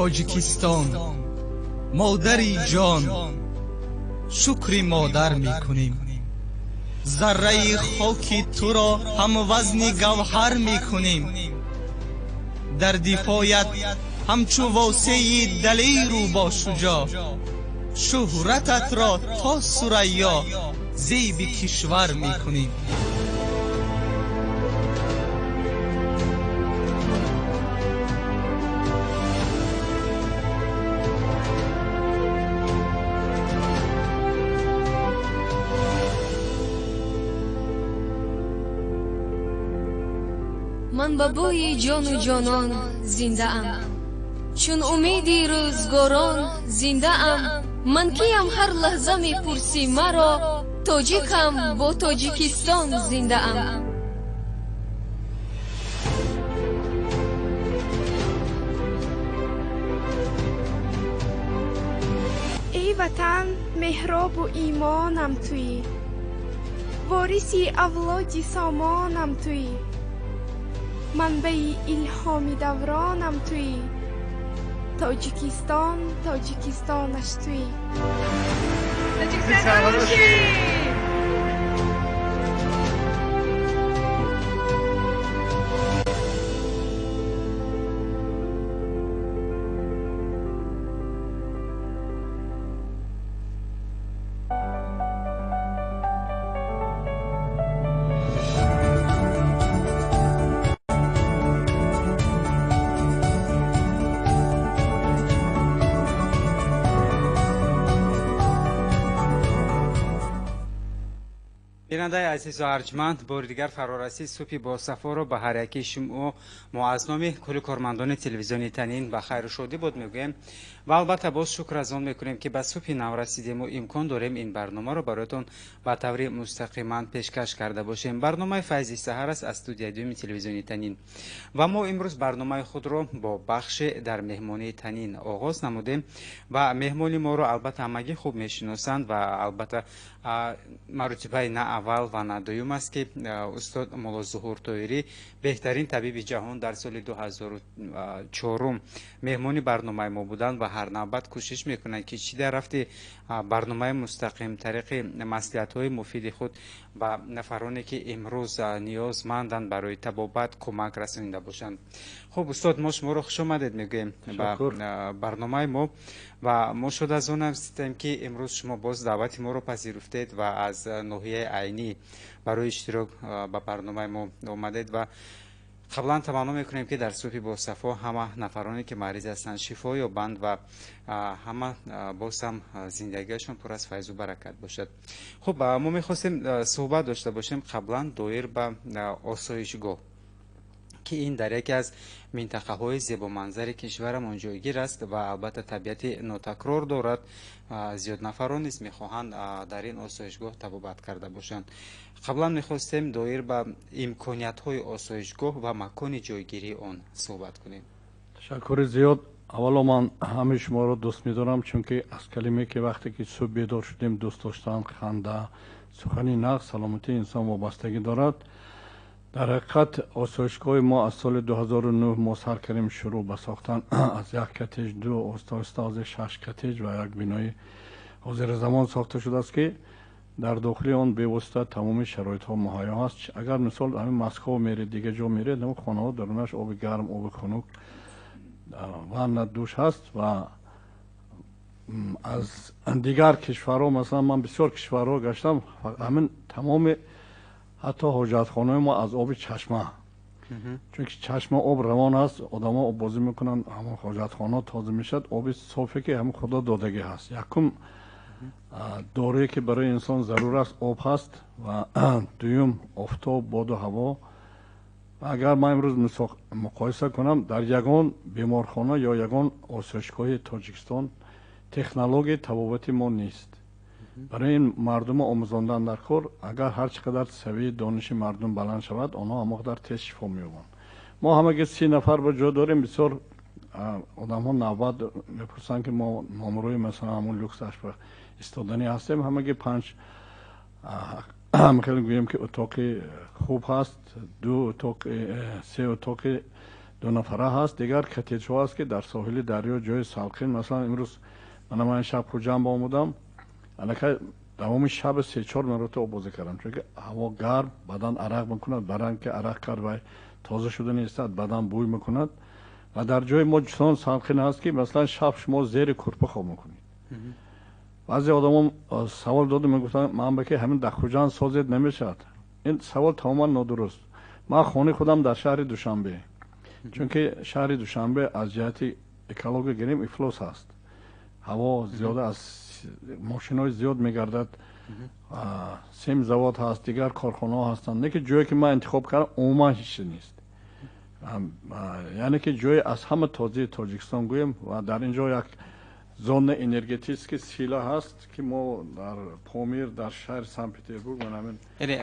تاجیکستان مادری جان شکر مادر میکنیم. ذره خاک تو را هم وزن گوهر میکنیم. در دفاعت همچو واسه دلیر و با شجاع شهرتت را تا ثریا زیب کشور میکنیم. من با بوی جان و جانان زنده ام، چون امیدی روزگاران زنده ام. من کیم هر لحظه می پرسی مرا، تاجیکم با تاجیکستان زنده ام. ای وطن محراب و ایمانم تویی، وارثی اولادی سامانم تویی، منبع الهام دورانم تویی. تاجیکستان تاجیکستانش تویی. بیننده عزیز و ارجمند، بار دیگر فرارسی صبح با صفا رو به هر یکی شما ما از نام کل کارمندان تلویزیونی تنین به خیر شادی بود میگویم و البته باز شکر از آن میکنیم که به صبح نو رسیدیم و امکان داریم این برنامه رو براتون به طور مستقیما پیشکش کرده باشیم. برنامه فیض سحر است از استودیوی دوم تلویزیونی تنین و ما امروز برنامه خود رو با بخش در مهمانی تنین آغاز نمودیم و مهمانی ما رو البته همگی خوب میشناسند و البته مرتبه نه اول و نه دوم است که استاد مولا ظهور طاهری بهترین طبیب جهان در سال 2004 مهمانی برنامه ما بودند و هر نوبت کوشش میکنند که چی در رفته برنامه مستقیم طریق مصلحت های مفید خود به نفرانی که امروز نیازمندند برای طبابت کمک رسانیده باشند. خب استاد ما شما رو خوش آمدید میگویم به برنامه ما و ما شد از آن هستیم که امروز شما باز دعوت ما رو پذیرفتید و از ناحیه عینی برای اشتراک به برنامه ما آمدید و قبلا تمنا میکنیم که در صبح با صفا همه نفرانی که مریض هستند شفا یابند و همه باز هم زندگیشون پر از فیض و برکت باشد. خب ما میخواستیم صحبت داشته باشیم قبلا دایر به آسایشگاه که این در یکی از منطقه های زیبا منظر کشورمان جایگیر است و البته طبیعت ناتکرار دارد. زیاد نفران نیز میخواهند در این آسایشگاه طبابت کرده باشند. قبلا میخواستیم دایر به امکانیت های آسایشگاه و مکان جایگیری آن صحبت کنیم. تشکر زیاد. اولا من همه شما را دوست می‌دارم چون که از کلمه که وقتی که صبح بیدار شدیم دوست داشتن، خنده، سخنی نقص، سلامتی انسان وابستگی دارد. در حقیقت آسایشگاه ما از سال 2009 ما سر کردیم شروع به ساختن از یک کتیج، دو آهسته از 6 کتیج و یک بینای حاضر زمان ساخته شده است که در داخل آن به واسطه تمام شرایط ها مهیا است. اگر مثال همین مسکو میره دیگه جا میره نمو خانه ها درونش آب گرم، آب خنک و دوش هست و از دیگر کشورها مثلا من بسیار کشورها گشتم همین تمام حتی حاجتخانه ما از آب چشمه، چون که چشمه آب روان است، آدم ها آب بازی میکنن، همه حاجتخانه تازه میشد، آب صافی که همه خدا دادگی هست. یکم دارویی که برای انسان ضرور است آب هست و دوم آفتاب، باد و هوا. و اگر من امروز مقایسه کنم در یگان بیمارخانه یا یگان آسایشگاه تاجیکستان تکنولوژی طبابتی ما نیست. برای این مردم آموزاندن در کار اگر هر چقدر سوی دانش مردم بلند شود آنها هم در تست شفا می‌یابند. ما همه 30 نفر به جا داریم. بسیار آدم ها 90 میپرسن که ما ماموروی مثلا همون لوکس اشبه استادنی هستیم. همه 5 خیلی گویم که اتاق خوب هست، 2 اتاق 3 اتاق 2 нафара ҳаст. Дигар котеҷҳо ҳаст ки дар соҳили дарё ҷои салқин. Масалан имрӯз ман шаб хуҷанд омудам, аллакай давоми шаби 3-4 маротиба бозӣ кардам, чунки ҳаво гарм, бадан арақ мекунад, баран ки арақ кард вай тоза шуда нестад, бадан бӯй мекунад ва дар ҷои мо чунон салқин ҳаст ки масалан шаб шумо зери курпа хоб мекунед. баъзе одамон савол дода мегуфтанд манбаки ҳамин дар хуҷанд созед намешавад. ин савол тамоман нодуруст. ман хонаи худам дар шаҳри Душанбе, чунки шаҳри Душанбе аз ҷиҳати экология гирем ифлос ҳаст. ҳаво зиёда аз мошинои зиёд мегардад, сем завод ҳаст, дигар корхонаҳо ҳастанд. не ки ҷое ки ман интихоб кардам умуман ҳеч чиз нест. яъне ки ҷои аз ҳама тозаи Тоҷикистон гӯем ва дар ин ҷо як зона энергетически сила ҳаст ки мо дар Помир, дар шаҳри Санкт-Петербург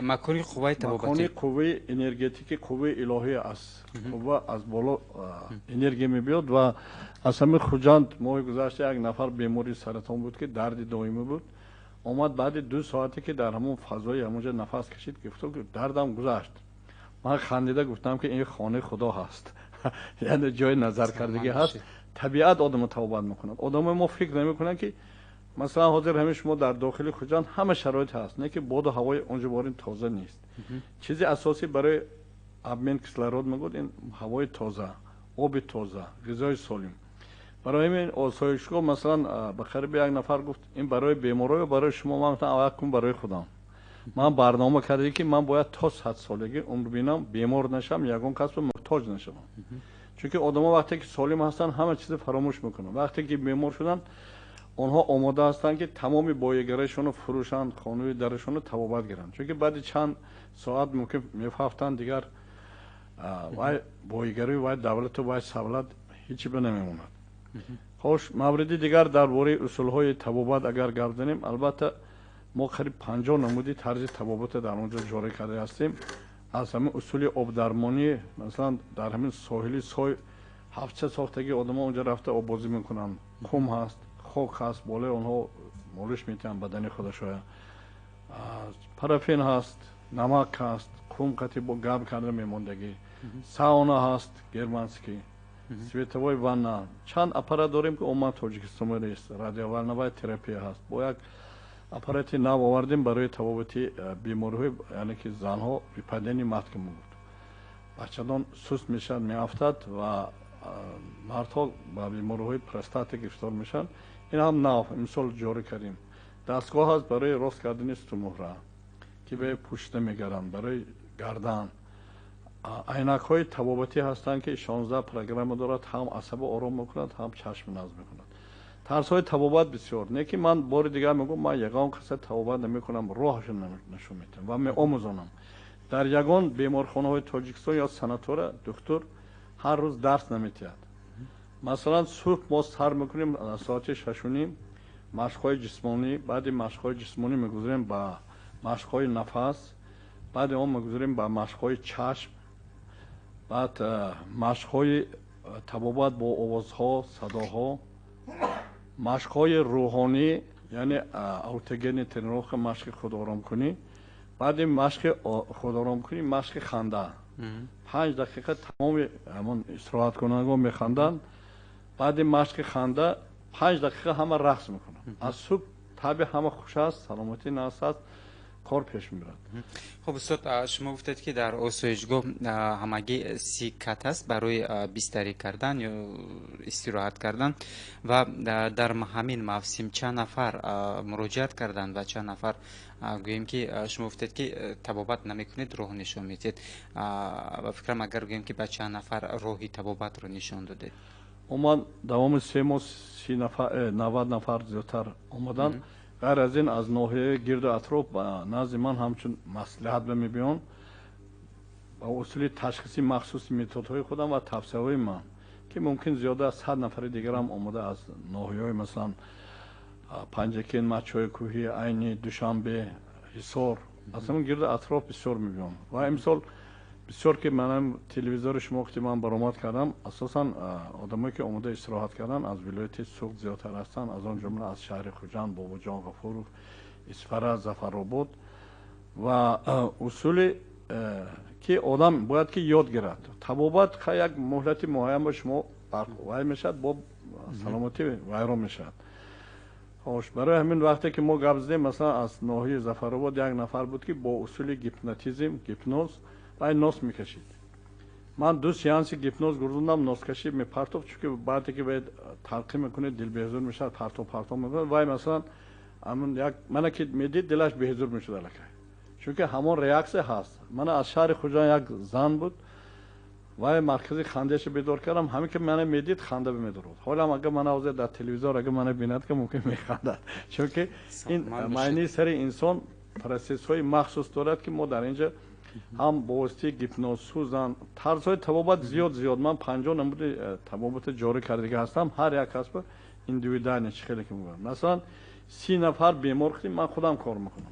макони қувваи табобатӣ, макони қувваи энергетикӣ, қувваи илоҳия аст. қувва аз боло энергия мебиёд ва аз ҳамин хуҷанд моҳи гузашта як нафар бемори саратон буд ки дарди доимӣ буд. омад баъди 2 соате ки дар ҳамон фазои ҳамонҷо нафас кашид, гуфт ки дардам гузашт. ман хандида гуфтам ки ин хонаи худо ҳаст. яъне ҷои назаркардагӣ ҳаст. табиат одамро табобат мекунад. одамо мо фикр намекунанд ки масалан ҳозир ҳамин шумо дар дохили хуҷанд ҳама шароит ҳаст, не ки боду ҳавои онҷо борин тоза нест. чизи асосӣ барои обмен кислород мегӯд ин ҳавои тоза, оби тоза, ғизои солим. барои ҳамин осоишгоҳ масалан ба қариби як нафар гуфт ин барои беморҳо ё барои шумо? ман гуфтам аввал кун барои худам. ман барнома кардам ки ман бояд то 100 солигӣ умр бинам, бемор нашавам, ягон касб муҳтоҷ нашавам. чунки одамо вақте ки солим ҳастанд ҳама чизро фаромӯш мекунанд. вақте ки бемор шуданд онҳо омода ҳастанд ки тамоми боигараашонро фурӯшанд, хонуи дарашонро табобат гиранд. чунки баъди чанд соат мумкин мефафтанд, дигар вай боигари вай давлату вай савлат ҳечи ба намемонад. хош, мавриди дигар дар бораи усулҳои табобат агар гап занем, албатта мо қариб 50 намуди тарзи табобата дар онҷо ҷорӣ карда ҳастем. аз ҳамин усули обдармонӣ, масалан дар ҳамин соҳили сой ҳафтча сохтаги одамо онҷо рафта оббозӣ мекунанд. хум ҳаст, хок ҳаст, болаи онҳо молиш метиҳанд бадани худашоя. парафин ҳаст, намак ҳаст, хум қати бо гарм карда мемондагӣ. сауна ҳаст, германский, световой ванна. чанд аппарат дорем ки умуман тоҷикистонӣ нест. радиоволновая терапия ҳаст. бо як аппарати нав овардем барои табобати бемориҳои, яъне ки занҳо випадани матка мегӯд. бачадон суст мешавад, меафтад ва мардҳо ба бемориҳои простата гирифтор мешаванд. ин ҳам нав имсол ҷорӣ кардем. дастгоҳ ҳаст барои рост кардани стумӯҳра ки бе пӯшида мегарданд, барои гардан. айнакҳои табобатӣ ҳастанд ки 16 программа дорад, ҳам асаба ором мекунад, ҳам чашм назм мекунад. тарзҳои табобат бисёр. не ки ман бори дигар мегӯям ман ягон қисса табобат намекунам, роҳашро нашон метиҳам ва меомӯзонам. дар ягон беморхонаҳои Тоҷикистон ё санатория духтур ҳар рӯз дарс наметиҳад. масалан субҳ мо сар мекунем соати 6:30 машқҳои ҷисмонӣ, баъди машқҳои ҷисмонӣ мегузарем ба машқҳои нафас, баъди он мегузарем ба машқҳои чашм, баъд машқҳои табобат бо овозҳо, садоҳо, машқҳои рӯҳонӣ, яъне аутогенни тренировка, машқи худоромкунӣ. баъди машқи худоромкунӣ машқи ханда. 5 дақиқа тамоми ҳамон истироҳаткунандагон механданд. баъди машқи ханда 5 дақиқа ҳама рақс мекунанд. аз субҳ таби ҳама хуш аст, саломатӣ наст аст, кор пеш мебарад. хуб устод, шумо гуфтед ки дар осоишгоҳ ҳамагӣ 30 кат аст барои бистарӣ кардан ё истироҳат кардан ва дар ҳамин мавсим чанд нафар муроҷиат карданд ва чанд нафар гӯем ки шумо гуфтед ки табобат намекунед, роҳ нишон медиҳед. ва фикрам агар гӯем ки ба чанд нафар роҳи табобатро нишон додед? умуман давоми 3 моҳ 90 нафар зиёдтар омаданд. غیر از این از ناحیه گرد و اطراف نزد من همچون مصلحت میبینم با اصول تشخیصی مخصوص متدهای خودم و توصیه‌های من که ممکن زیاده از 100 نفر دیگر هم آمده از ناحیه‌های مثلا پنجکین، مچه‌های کوهی، عینی، دوشنبه، حصار، اصلا گرد اطراف بسیار میبینم و امسال بسیار که منم تلویزیون شما وقتی من برآمد کردم اساسا آدمایی که اومده استراحت کردن از ولایت سوخت زیادتر هستن، از آن جمله از شهر خوجند، باباجان، غفورov، اسفره، ظفرآباد و اصول که آدم باید که یاد گیرد طبابت خیلی یک مهلتی معین با شما وای میشد با سلامتی ویران میشد. خوش برای همین وقتی که ما گپ زدیم مثلا از ناحیه ظفرآباد یک نفر بود که با اصول گیپنوتیزم گیپنوز و ناس میکشید. من 2 سیانس گیپنوز گردوندم ناس کشی میپرتوب چون بعدی که باید تلقی میکنه دل بهزور میشه پرتو میکنه وای مثلا همون یک من که میدید دلش بهزور میشد الکی چون که همون ریاکس هست. من از شهر خوجان یک زن بود وای مرکزی خندهش بیدار کردم همین که من میدید خنده میدارد. حالا اگه من اوزه در تلویزیون اگه من بیند که ممکن میخندد چون که این معنی سر انسان پروسس های مخصوص دارد که ما در اینجا هم بوستی گیپنوز سوزن طرزهای طبابت زیاد من 50 نمود طبابت جاری کرده هستم. هر یک کسب ایندیویدوال خیلی که میگم مثلا 30 نفر بیمار کردیم من خودم کار میکنم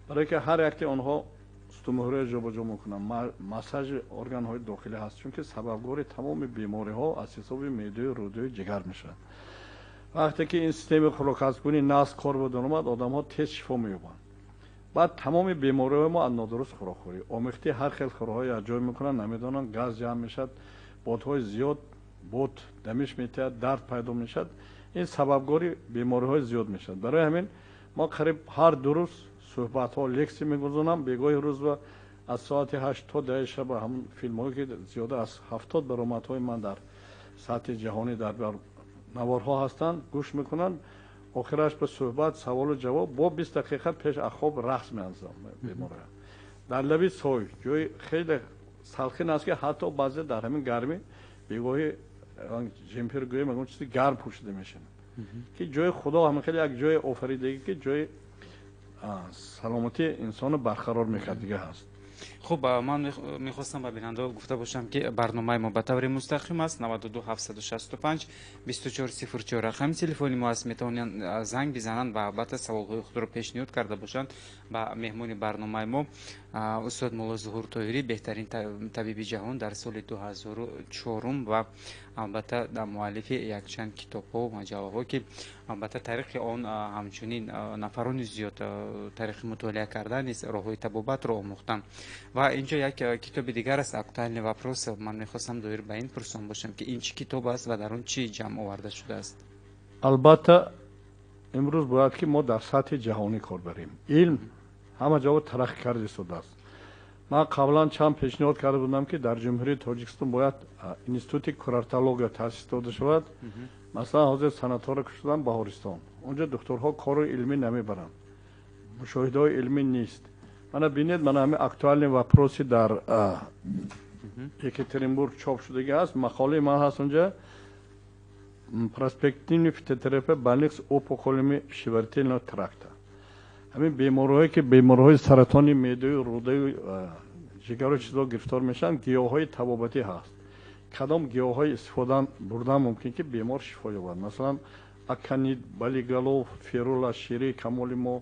برای که هر یک آنها استومهره جابجا میکنم مساج ارگان های داخلی هست چون که سببگار تمام بیماری ها از حساب معده روده جگر میشه. وقتی که این سیستم خلاقیتگونی ناس کار بدون اومد آدم ها تیز شفا مییابند. بعد تمام بیماری های ما از نادرست خوراکخوری آمیخته هر خیل خوراک‌های از جای میکنن نمیدونن گاز جمع میشد بادهای زیاد باد دمش میتاد درد پیدا میشد. این سببگاری بیماری های زیاد میشد. برای همین ما قریب هر 2 روز صحبت ها لکسی میگذارم بگاه روز و از ساعت 8 تا 10 شب همون فیلم هایی که زیاده از 70 برآمد های من در سطح جهانی در نوارها هستند گوش میکنن. آخرش به صحبت سوال و جواب با 20 دقیقه پیش اخواب رقص میانزم بیماره در لبی سوی جای خیلی سلخین است که حتی بعضی در همین گرمی بگاهی جمپر گوی میگن چیزی گرم پوشیده میشن که جای خدا همین خیلی یک جای آفریدگی که جای سلامتی انسان رو برقرار میکرد دیگه هست. خب من میخواستم به بیننده گفته باشم که برنامه ما به طور مستقیم است. 92 765 2404 رقم تلفنی ما است. میتونن زنگ بزنن و البته سوالهای خود رو پیشنهاد کرده باشند به مهمون برنامه ما استاد مولا ظهور طاهری بهترین طبیب جهان در سال 2004 و البته در مؤلف یک چند کتاب ها و مجله ها که البته تاریخ آن همچنین نفران زیاد تاریخ مطالعه کردن است راههای طبابت را آموختن. و اینجا یک کتاب دیگر است اکتوال واپروس. من میخواستم دویر به این پرسان باشم که این چی کتاب است و در اون چی جمع آورده شده است؟ البته امروز باید که ما در سطح جهانی کار بریم. علم همه جا ترقی کرده شده است. من قبلا چند پیشنهاد کرده بودم که در جمهوری تاجیکستان باید اینستیتوت کورارتولوژی تأسیس داده شود. مثلا حاضر سناتور کشیدن بهارستان اونجا دکترها کار علمی نمیبرند مشاهده های علمی نیست. من بینید من همه اکتوال واپروسی در یکاترینبورگ چاپ شده است. مقاله من هست اونجا پرسپکتیو فیتوتراپی بالکس اوپوکولمی شیورتیل تراکتا. همین بیماری‌هایی که بیماری‌های سرطانی معده و روده جگر و چیزا گرفتار میشن گیاهای طبابتی هست. کدام گیاهای استفاده بردن ممکن که بیمار شفا یابد. مثلا اکانید، بالیگالو، فیرولا، شیری، کامولیمو،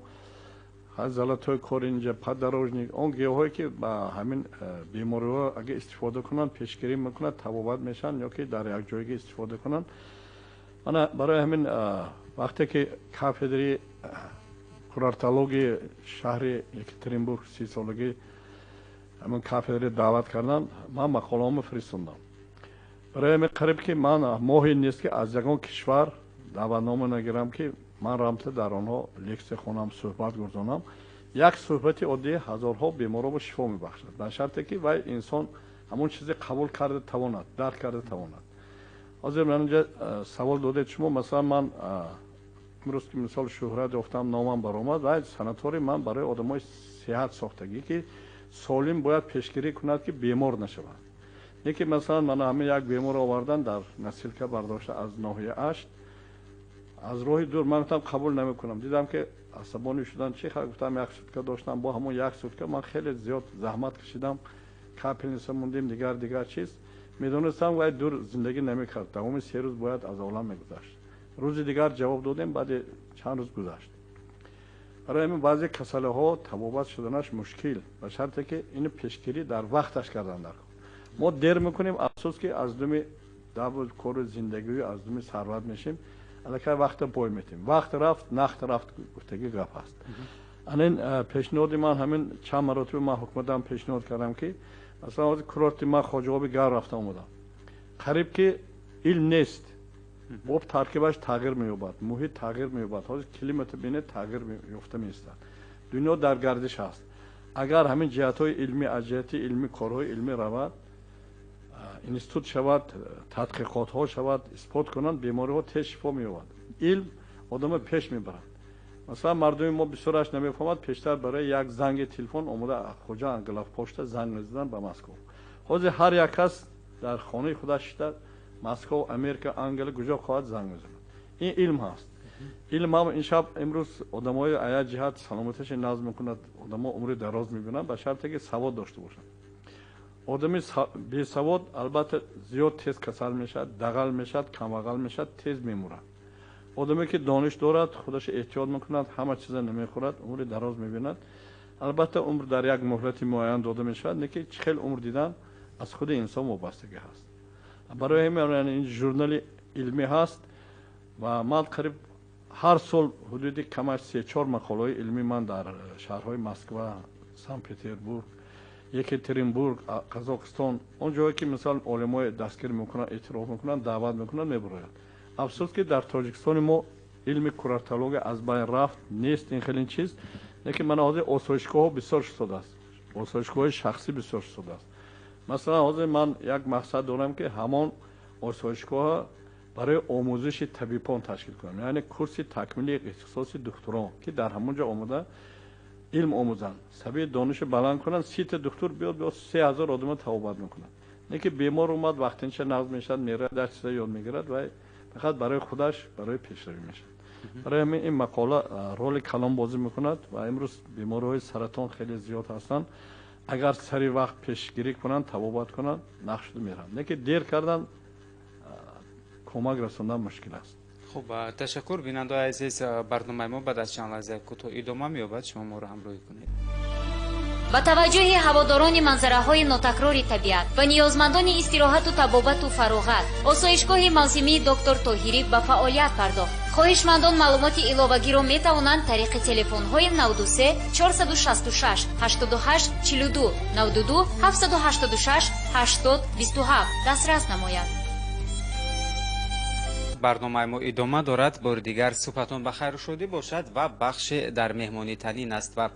زلاتوی کورینجا، پادروژنیک اون گیاهایی که با همین بیماری‌ها اگه استفاده کنن پیشگیری میکنن طبابت میشن یا که در یک جایی استفاده کنن. من برای همین وقتی که کافدری کورارتولوژی شهر یکاترینبورگ 30 سالگی همین کافدری دعوت کردن من مقاله‌ام فرستادم. برای همین قریب که من ماهی نیست که از یگان کشور دعوتنامه نگیرم که من رامته در آنها لکس خونم صحبت گردانم. یک صحبت عادی هزارها بیمارا به شفا میبخشد در شرطی که وای انسان همون چیزی قبول کرده تواند درک کرده تواند. حاضر من اینجا سوال داده شما مثلا من امروز که مثال شهرت یافتم نامم برآمد و سناتوری من برای آدمای صحت ساختگی که سالم باید پیشگیری کند که بیمار نشوند. یکی مثلا من همه یک بیمار آوردن در نسیلکه برداشته از ناحیه اشت از راه دور من گفتم قبول نمیکنم. دیدم که عصبانی شدن چی خواهد گفتم یک سوتکه داشتم با همون یک سوتکه من خیلی زیاد زحمت کشیدم کپلینسه موندیم دیگر چیز میدونستم و دور زندگی نمیکرد. تمام 3 روز باید از عالم میگذشت. روز دیگر جواب دادیم بعد چند روز گذشت. برای همین بعضی کسله ها طبابت شدنش مشکل به شرطی که این پیشگیری در وقتش کردن در ما دیر میکنیم افسوس که از دوم دبل کور زندگی از دوم ثروت میشیم الکی وقت پای میتیم وقت رفت نخت رفت گفتگی گپ است. این پیشنهاد من همین چند مرتبه ما حکومتم پیشنهاد کردم که مثلا از کورورتی ما خوجابی گار رفتم اومدم قریب که علم نیست آب ترکیبش تغییر می‌یابد محیط تغییر می‌یابد حالا کلیمات بینه تغییر می‌یافته می‌استد دنیا در گردش است اگر همین جهت‌های علمی از جهت علمی کارهای علمی رود اینستیتوت شود تحقیقات‌ها شود اثبات کنند بیماری‌ها تیز شفا می‌یابد علم آدم پیش می‌برد مثلا مردم ما بسیارش نمی‌فهمد پیشتر برای یک زنگ تلفن اومده کجا انگلاف پشت زنگ می‌زدن به مسکو حاضر هر یک کس در خانه خودش در مسکو امریکا انگل کجا خواهد زنگ می‌زند این علم هست علم هم این شب امروز آدمای آیا جهت سلامتیش نظم می‌کند آدم‌ها عمر دراز می‌بینند به شرطی که سواد داشته باشند آدمی بی سواد البته زیاد تیز کسل میشد دغل میشد کمعقل میشد تیز میمیرد آدمی که دانش دارد خودش احتیاط میکند همه چیز نمیخورد عمر دراز میبیند البته عمر در یک مهلت معین داده میشود نه که چه عمر دیدن از خود انسان وابستگی هست برای همین این ژورنال علمی هست و من قریب هر سال حدود کمش 3-4 مقاله علمی من در شهرهای مسکو سن پترزبورگ یکاترینبورگ قزاقستان اونجایی که مثلا علمای دستگیر میکنن اعتراف میکنن دعوت میکنن میبرند افسوس که در تاجیکستان ما علم کورارتولوژی از بین رفت نیست این خیلی چیز لیکن من حاضر آسایشگاه بسیار شده است آسایشگاه شخصی بسیار شده است مثلا حاضر من یک مقصد دارم که همان آسایشگاه برای آموزش طبیبان تشکیل کنم یعنی کورس تکمیلی اختصاصی دکتران که در همونجا آمده علم آموزند سبیل دانش بلند کنند 30 تا دکتر بیاد 3000 آدم توبت میکنند نه که بیمار اومد وقتی چه نقض میشد میره در چیزا یاد میگیرد و فقط برای خودش برای پیشروی میشه برای همین این مقاله رول کلان بازی میکند و امروز بیماری‌های سرطان خیلی زیاد هستند اگر سری وقت پیشگیری کنند توبت کنند نقش میرن نه که دیر کردن کمک رسوندن مشکل است خب تشکر بیننده عزیز برنامه ما بعد از چند لحظه کوتاه ادامه می‌یابد شما ما رو همراهی کنید با توجه هواداران منظره‌های ناتکرار طبیعت و نیازمندان استراحت و طبابت و فراغت آسایشگاه موسمی دکتر طاهری به فعالیت پرداخت خواهشمندان معلومات علاوگی را می‌توانند طریق تلفن‌های 93 466 88 42 92 786 80 27 دسترس نمایند. برنامه ما ادامه دارد بار دیگر صبحتون بخیر شده باشد و بخش در مهمانی تنین است و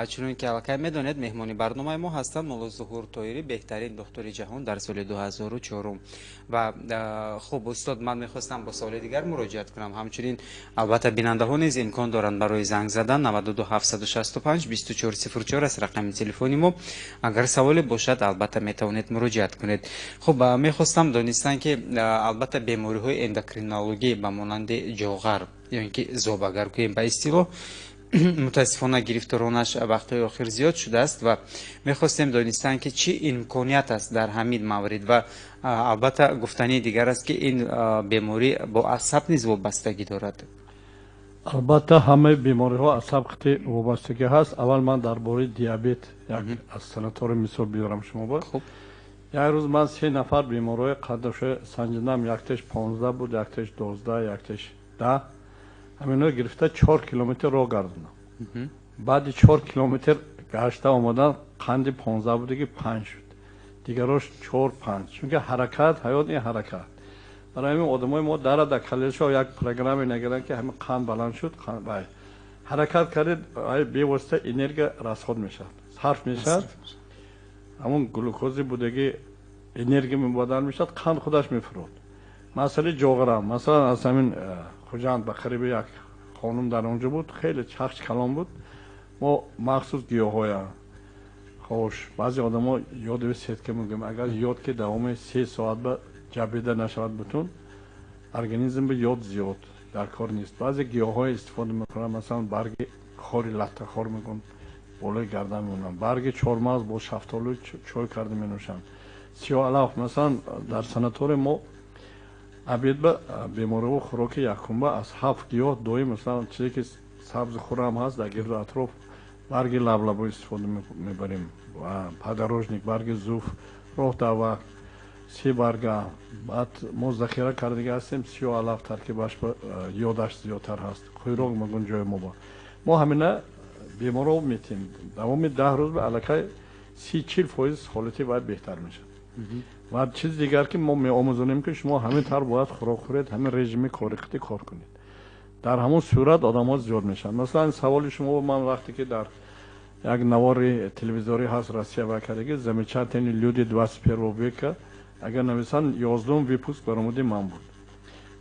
چون که البته میدونید مهمانی برنامه ما هستند مولا ظهور طاهری بهترین دکتر جهان در سال 2004 و خب استاد من میخواستم با سال دیگر مراجعت کنم همچنین البته بیننده ها نیز امکان دارند برای زنگ زدن 92 765 2404 است رقم تلفنی ما اگر سوالی باشد البته میتوانید مراجعت کنید خب میخواستم دانستن که البته بیماری های اندوکرینولوژی به مانند جاغر یا اینکه زوبگر که به اصطلاح متاسفانه گرفتارانش وقتهای آخر زیاد شده است و میخواستیم دانستن که چه امکانیت است در همین مورد و البته گفتنی دیگر است که این بیماری با عصب نیز وابستگی دارد البته همه بیماری ها عصب خطی وابستگی هست اول من درباره دیابت یک از سنتور مثال بیارم شما با خب یک روز من 3 نفر بیمارای قدش سنجیدم یکتش 15 بود یکتش 12 یکتش 10 همینا گرفته 4 کیلومتر راه گردوندم بعد 4 کیلومتر گشته آمدن قند 15 بود که 5 شد دیگراش 4 5 چون که حرکت حیات این حرکت برای همین آدمای ما در کلیشا یک پروگرامی نگیرن که همین قند بلند شد قند باید حرکت کرد به واسطه انرژی رسخود میشه صرف میشه همون گلوکوزی بوده که انرژی میبادر میشد قند خودش میفرود مسئله جاغرم مثلا از همین خوجند به قریب یک خانم در اونجا بود خیلی چخش کلام بود ما مخصوص گیاهای خوش بعضی آدم ها یاد وسید که میگم اگر یاد که دوام 3 ساعت به جبیده نشود بتون ارگانیسم به یاد زیاد در کار نیست بعضی گیاهای استفاده میکنن مثلا برگ خاری لطه خار میکن بالای گردن میمونن برگ چهارمغز با شفتالو چای کرده مینوشن سیاه علاف مثلا در سنتور ما ابید به بیماری و خوراک یکم از 7 گیاه دوی مثلا چیزی که سبز خورم هست در گرد اطراف برگ لبلبو استفاده میبریم و پدروژنیک برگ زوف روح دوا 3 برگ بعد ما ذخیره کرده هستیم سیاه علاف ترکیبش به یادش زیادتر هست خیروگ مگون جای ما همینه بیمارو میتیم دوام 10 روز به علاقه 30-40% حالتی باید بهتر میشه. و چیز دیگر که ما میآموزونیم که شما همین طور باید خوراک خورید، همین رژیم کارکتی کار کنید. در همون صورت آدم‌ها زیاد میشن. مثلا سوال شما من وقتی که در یک نوار تلویزیونی هست روسیه و کرده замечательные люди 21 века اگر نویسن 11 ویپوسک برآمده من بود.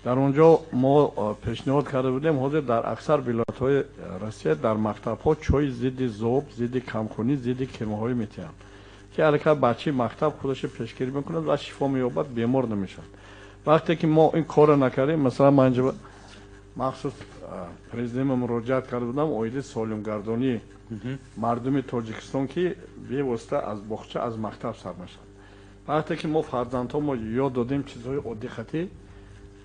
در اونجا ما پیشنهاد کرده بودیم حاضر در اکثر ولایت‌های روسیه در مکتب‌ها چای ضد ذوب، ضد کمخونی، ضد کرمه‌های میتین که الکه بچه مکتب خودش پیشگیری میکنه و شفا مییابد، بیمار نمیشن. وقتی که ما این کار نکردیم، مثلا من اینجا مخصوص پرزیدنت مراجعت کرده بودم اوید سالم گردانی مردم تاجیکستان که به واسطه از باغچه از مکتب سر میشن. وقتی که ما فرزندها ما یاد دادیم چیزهای عادی خطی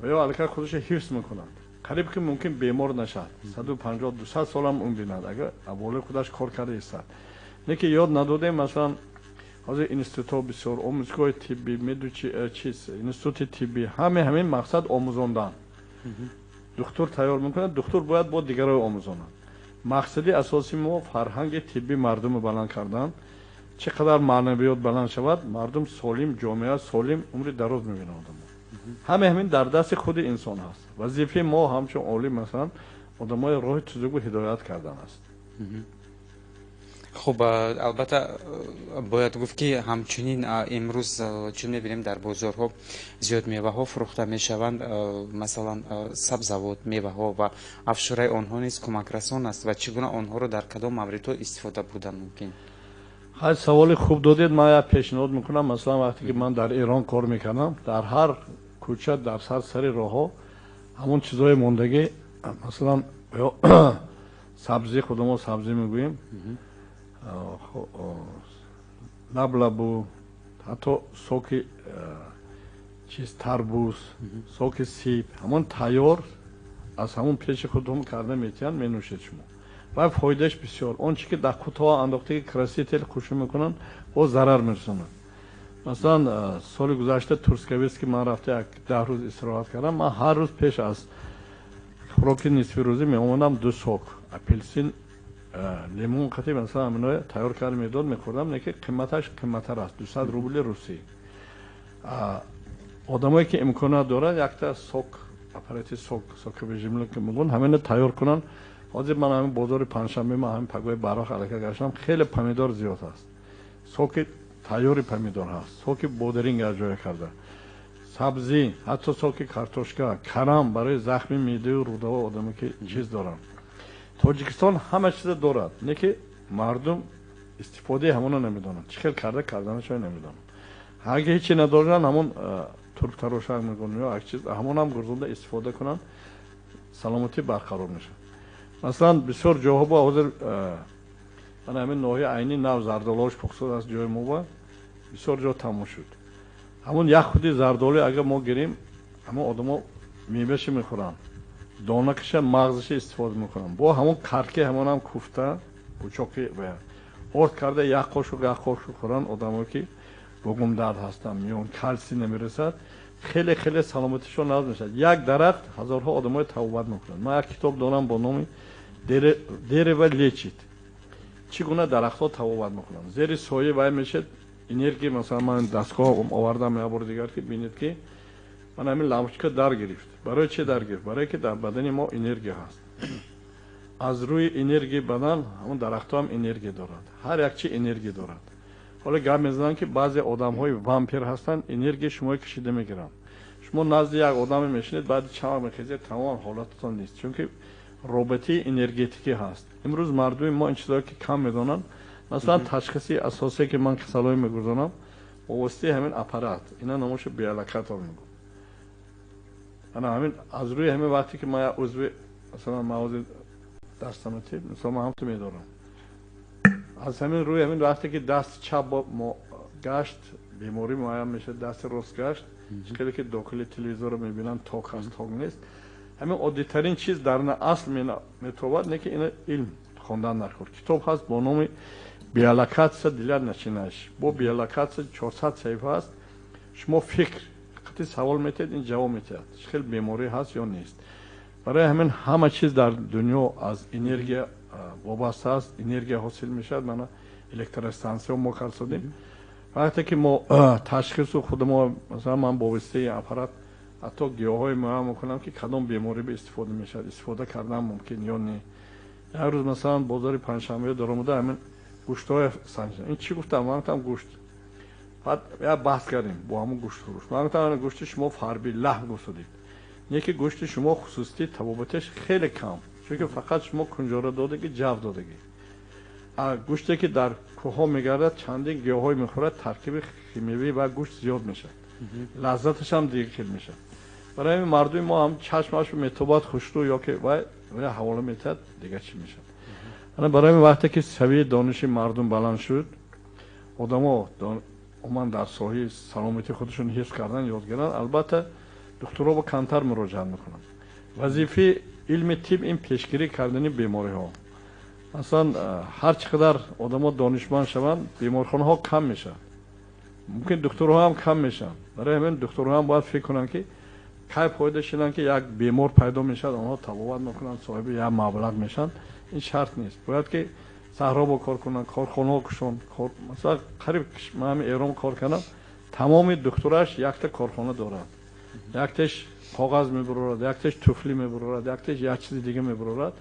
و یا الکه خودش حفظ میکنند، قریب که ممکن بیمار نشد، 150-200 سال هم اون بیند اگر اولی خودش کار کرده است. نه که یاد ندادیم. مثلا از اینستیتوت بسیار آموزشگاه طبی میدوچی چیز اینستیتوت طبی همین مقصد آموزاندن. دکتر تیار میکنه، دکتر باید با دیگران آموزانه. مقصدی اساسی ما فرهنگ طبی مردم بلند کردن. چقدر معنویات بلند شود، مردم سالم، جامعه سالم، عمر دراز میبینه آدم. همین در دست خود انسان هست. وظیفه ما همچون عالی مثلا آدمای راه چیزگو هدایت کردن است. خب البته باید گفت که همچنین امروز چون میبینیم در بازارها زیاد میوه ها فروخته میشوند، مثلا سبزوات، میوه ها و افشورای آنها نیز کمک رسان است و چگونه آنها رو در کدام موردها استفاده بودن ممکن؟ های سوال خوب دادید. من پیشنهاد میکنم مثلا وقتی که من در ایران کار میکنم در هر کوچه در سر راه ها همون چیزای موندگی مثلا سبزی خودمون سبزی میگوییم لبلبو، حتی سوک چیز تربوز، سوک سیب همون تیار از همون پیش خودمون کرده میتین می نوشید شما و فایدهش بسیار. اون چی که در کوتاه انداخته که کرسی تل خوشو میکنن و ضرر میرسونن. مثلا سال گذشته تورسکویس که من رفته 10 روز استراحت کردم، من هر روز پیش از خوراک نصف روزی می اومدم 2 سوک اپلسین لیمون قطعی مثلا همینای تیار کرده میداد میخوردم. نه که قیمتش قیمتر است، 200 روبل روسی. آدمایی که امکانات دارن یک تا سوک اپاراتی سوک بجمله که میگن همین تیار کنن. حاضر من همین بازار پنجشنبه ما همین پگوی براق الکه گشتم، خیلی پمیدار زیاد است. سوک تیاری پمیدار هست، سوک بودرینگ از جای کرده، سبزی، حتی سوک کارتوشکا، کرم برای زخم معده و روده و آدمی که چیز دارن. تاجیکستان همه چیز دارد، نه که مردم استفاده همونو نمیدونن، چخیل کردنش نمیدونن. اگه هیچی ندارن همون ترک تراشک میکنن یا یک چیز همون هم گرزونده استفاده کنن، سلامتی برقرار میشه. مثلا بسیار جاها با حاضر من همین نوعی عینی نو زردالوش پخسود از جای ما با بسیار جا تموم شد. همون یک خودی زردالی اگر ما گیریم همون آدما میوهش میخورن، دانکش مغزش استفاده میکنن. با همون کرکه همون هم کوفته بچوکی و ارد کرده یک قاشق خورن آدمایی که بگم درد هستن میون کلسی نمیرسد، خیلی خیلی سلامتیشون ناز میشه. یک درخت هزارها آدمای توبت میکنن. من یک کتاب دارم با نام دره و لیچید، چگونه درختها توبت میکنن. زیر سایه وای میشه انرژی. مثلا من دستگاه آوردم یه بار دیگر که ببینید که من همین لامپچکا در گرفت. برای چه در گرفت؟ برای که در بدن ما انرژی هست. از روی انرژی بدن همون درختها هم انرژی دارد. هر یک چی انرژی دارد. حالا گپ میزنن که بعضی آدم‌های وامپیر هستن، انرژی شما کشیده میگیرن. شما نزد یک آدم میشینید بعد چند میخیزید تمام حالتتون نیست، چون که رابطه انرژتیکی هست. امروز مردم ما این چیزا که کم میدونن. مثلا تشخیصی اساسی که من کسالای میگذارم واسطه همین اپارات اینا نامش بیالکات میگم. انا همین از روی همین وقتی که ما عضو مثلا مواد دستمتی مثلا من هم تو میدارم، از همین روی همین وقتی که دست چپ ما گشت بیماری معایم میشه، دست راست گشت خیلی که داخل تلویزیون رو میبینن تاک هست تاک نیست. همین عادی ترین چیز در اصل میتواد نه که این علم خوندن نخور. کتاب هست با نام بیالکات دیلر نشینش. با بیالکات 400 صفحه است. شما فکر قطعی سوال میتید این جواب میتید خیلی بیماری هست یا نیست. برای همین همه چیز در دنیا از انرژی وابسته است، انرژی حاصل میشد. من електростанция мо кар шудем. вақте ки мо ташхису худ мо масалан ман бо воситаи аппарат ҳатто гиёҳҳои муайян мекунам ки кадом беморӣ ба истифода мешавад, истифода кардан мумкин ё не. як рӯз масалан бозори панҷшанбе дар омада ҳамин гӯштҳои санҷидам. ин чӣ гуфтам? ман гуфтам гӯшт. баъд як баҳс кардем бо ҳамун гӯштфурӯш. ман гуфтам гӯшти шумо фарби лаҳм гусудед. не ки гӯшти шумо хусусияти табобатиш хеле кам, чунки фақат шумо кунҷора додагӣ, ҷав додагӣ. гӯште ки дар кӯҳҳо мегардад чандин гиёҳҳои мехӯрад, таркиби химиявӣ ва гӯшт зиёд мешавад, лаззаташ ҳам дигар хел мешавад. барои ҳамин мардуми мо ҳам чашмашро метобад хушту ё ки вай ҳавола метиҳад, дигар чӣ мешавад. барои ҳамин вақте ки савияи дониши мардум баланд шуд, одамо оман дар соҳаи саломатии худашон ҳифз кардан ёд гиранд, албатта духтурҳо ба камтар муроҷиат мекунанд. вазифаи илми тиб ин пешгирӣ кардани бемориҳо. масалан ҳар чӣ қадар одамо донишманд шаванд, беморхонаҳо кам мешаванд, мумкин духтурҳо ҳам кам мешаванд. барои ҳамин духтурҳо ҳам бояд фикр кунанд ки кай пойда шиланд ки як бемор пайдо мешавад, онҳо табобат мекунанд, соҳиби як маблағ мешаванд. ин шарт нест. бояд ки саҳробо кор кунанд, корхонаҳо кушон. масалан қариб ман ҳамин эрон кор кардам, тамоми духтураш якта корхона дорад. якташ коғаз мебурорад, якташ туфли мебурорад, якташ як чизи дига мебурорад.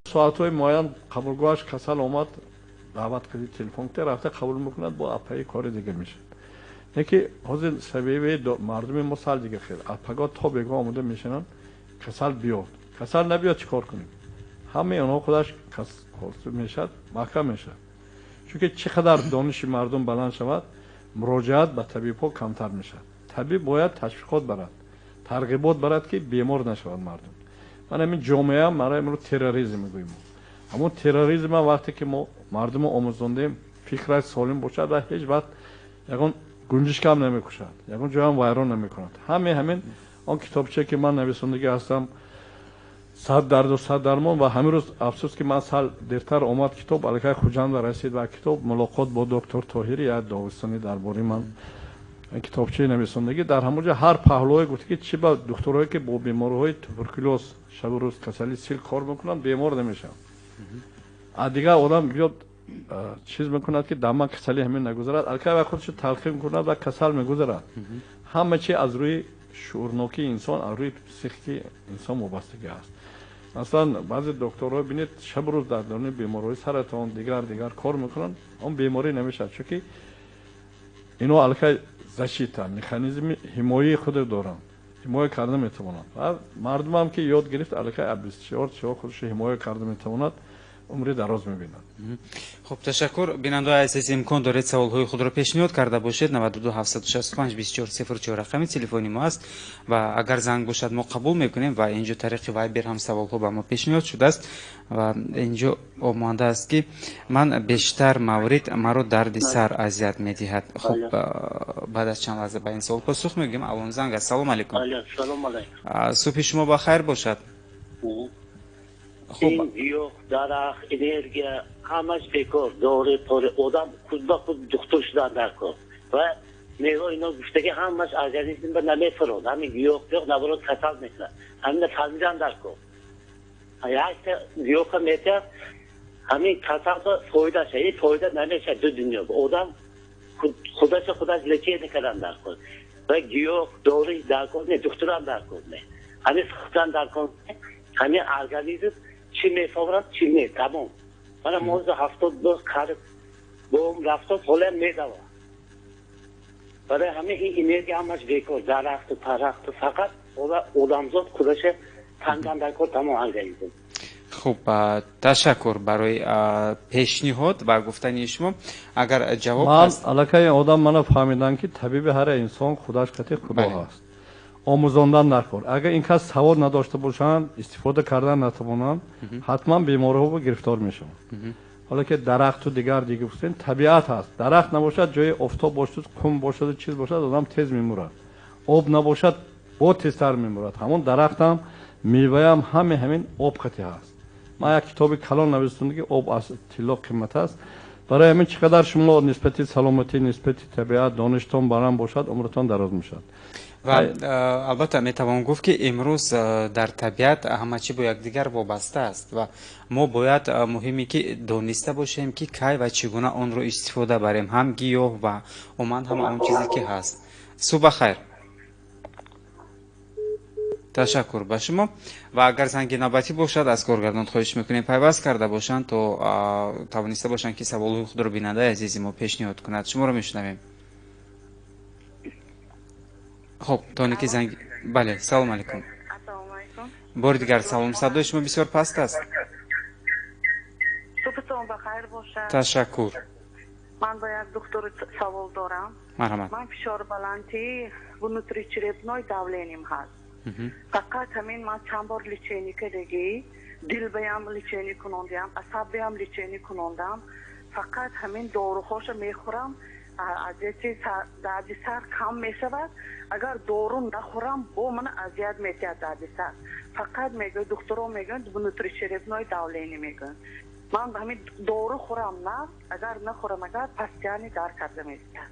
соатҳои муайян қабулгоҳаш касал омад, даъват кардӣ, телефон кардӣ, рафта қабул мекунад, бо апаи кори дига мешавад. не ки ҳозир сабеби мардуми мо сал дига хел апаго то бегоҳ омода мешаванд, касал биёд. касал набиёд чӣ кор кунем? ҳамаи онҳо худаш мешавад, маҳкам мешавад. чунки чӣ қадар дониши мардум баланд шавад, муроҷиат ба табибҳо камтар мешавад. табиб бояд ташвиқот барад, тарғибот барад ки бемор нашавад мардум. ман ҳамин ҷомеа маро имрӯз терроризм мегӯем. ҳамон терроризма вақте ки мо мардумро омӯзондем фикраш солим бошад ва ҳеҷ вақт ягон гунҷишкам намекушад, ягон ҷоям вайрон намекунад. ҳамин он китобчае ки ман нависондагӣ ҳастам, 100 дарду 100 дармон, ва ҳамин рӯз афсӯс ки ман сал дертар омад китоб, аллакай хуҷанда расид ва китоб мулоқот бо доктор Тоҳирӣ, як догистонӣ дар бораи ман китобчаи нависондагӣ, дар ҳамон ҷо ҳар паҳлӯе гуфта ки чӣ ба духтурҳое ки бо бемориҳои туберкулёз шабу рӯз касали сил кор мекунанд, бемор намешаванд. дигар одам биёд чиз мекунад ки дар ман касали ҳамин нагузарад, аллакай вай худашро талқин мекунад ва касал мегузарад. ҳама чи аз рӯи шуурнокии инсон, аз рӯи психикии инсон вобастагӣ аст. масалан баъзе докторҳо бинед шабу рӯз дар даруни бемориҳои саратон дигар кор мекунанд, он беморӣ намешавад, чунки ино аллакай защита механизми ҳимояи худ доранд, ҳимоя карда метавонанд. ва мардумам ки ёд гирифт, аллакай 24 часо худашро ҳимоя карда метавонад, умри дароз мебинад. хуб, ташаккур. бинандаҳои азиз, имкон доред саволҳои худро пешниҳод карда бошед. 92 765 24 04 рақами телефони мо аст ва агар занг бошад мо қабул мекунем ва инҷо тариқи вайбер ҳам саволҳо ба мо пешниҳод шудааст ва инҷо омода аст ки ман бештар маврид маро дарди сар азият медиҳад. хуб, баъд аз чанд лаҳза ба ин савол посух мегӯем. алон занг аст. салом алайкум. салом алайкум. субҳи шумо бахайр бошад. این گیاه درخت انرژی همش بیکار داره پاره آدم خود به خود دکتر شدن در کار و میوه اینا گفته که همش ارگانیسم به نمیفراد همین گیاه نبرد کسل میکنه همین فهمیدن در کار یک گیاه که میته همین کسل به فایده شه این فایده نمیشه دو دنیا آدم خودش لکه نکردن در کار و گیاه داره در کار نه دکتر هم در کار نه همین سختن در کار همین ارگانیسم چی میفورد چی نه تمام من موضوع 72 کار بوم رفتم حالا میدوا برای همه این انرژی همش بیکار درخت و پرخت فقط آدمزاد خودش تنگان در کار تمام ارگانیسم. خب تشکر برای پیشنهاد و گفتنی شما. اگر جواب هست الکای آدم منو فهمیدن که طبیب هر انسان خودش قطعی خدا هست. آموزاندن نکن. اگر این کس سواد نداشته باشند، استفاده کردن نتوانند، حتما بیماری‌ها و گرفتار میشن. حالا که درخت و دیگر گفتین طبیعت هست. درخت نباشد جای آفتاب باشد، کم باشد، چیز باشد، آدم تیز میمورد. آب نباشد، با تیزتر میمورد. همون درخت هم میوه هم همین آب قطعی هست. من یک کتاب کلان نوشتم که آب از طلا قیمت است. برای همین چقدر شما نسبت سلامتی، نسبت طبیعت دانشتون برام باشد، عمرتون دراز میشد. ва албатта метавон гуфт ки имрӯз дар табиат ҳама чӣ бо якдигар вобаста аст ва мо бояд муҳиме ки дониста бошем ки кай ва чӣ гуна онро истифода барем, ҳам гиёҳ ва умуман ҳама он чизе ки ҳаст. субҳ хайр. ташаккур ба шумо. ва агар занги навбатӣ бошад аз коргардон хоҳиш мекунем пайваст карда бошанд то тавониста бошанд ки саволҳои худро бинандаи азизи мо пешниҳод кунад. шуморо мешунавем. خب تانی که زنگ بله سلام علیکم. بار دیگر سلام. صدای شما بسیار پست است. صبحتون بخیر باشه. تشکر. من با یک دکتر سوال دارم. مرحمت. من فشار بلندی و نوتریچرپنوی داولینیم هست. فقط همین من چند بار لیچینی کردگی دل بیام لیچینی کنندم عصب بیام لیچینی کنندم فقط همین داروهاش میخورم اذیتی درد سر کم میشود اگر دارو نخورم با من اذیت میشه درد سر فقط میگه دکترها میگن نوتریچرپنوی داولینی میگن من همین دارو خورم نه اگر نخورم اگر پس یعنی در کرده میشه.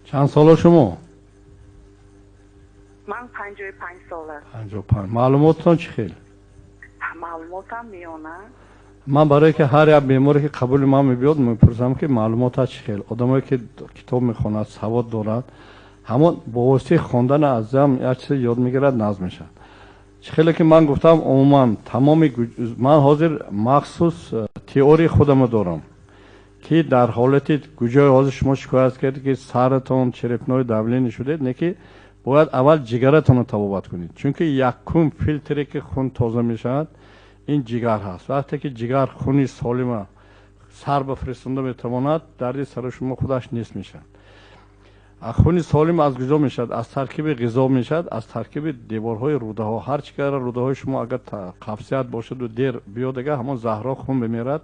چند سال شما؟ من 55 ساله. 55. معلوماتتون چی خیلی؟ معلوماتم میونه. من برای که هر یک بیماری که قبول ما میبیاد میپرسم که معلومات چی خیلی. آدمایی که کتاب میخونند سواد دارند همون با واسطه خواندن از یک چیز یاد میگیرد نظم میشن. چی خیلی که من گفتم عموما تمام من حاضر مخصوص تئوری خودم دارم که در حالتی کجای حاضر شما شکایت کردید که سرتون چرپنوی داولینی شده نه که باید اول جگرتون رو تبابت کنید چون که یکم فیلتری که خون تازه میشد این جگر هست. وقتی که جگر خونی سالم سر بفرستنده میتواند درد سر شما خودش نیست میشد. خونی سالم از کجا میشد؟ از ترکیب غذا میشد، از ترکیب دیوارهای روده ها. هر چیکار روده های شما اگر قبضیت باشد و دیر بیاد دیگه همون زهرا خون بمیرد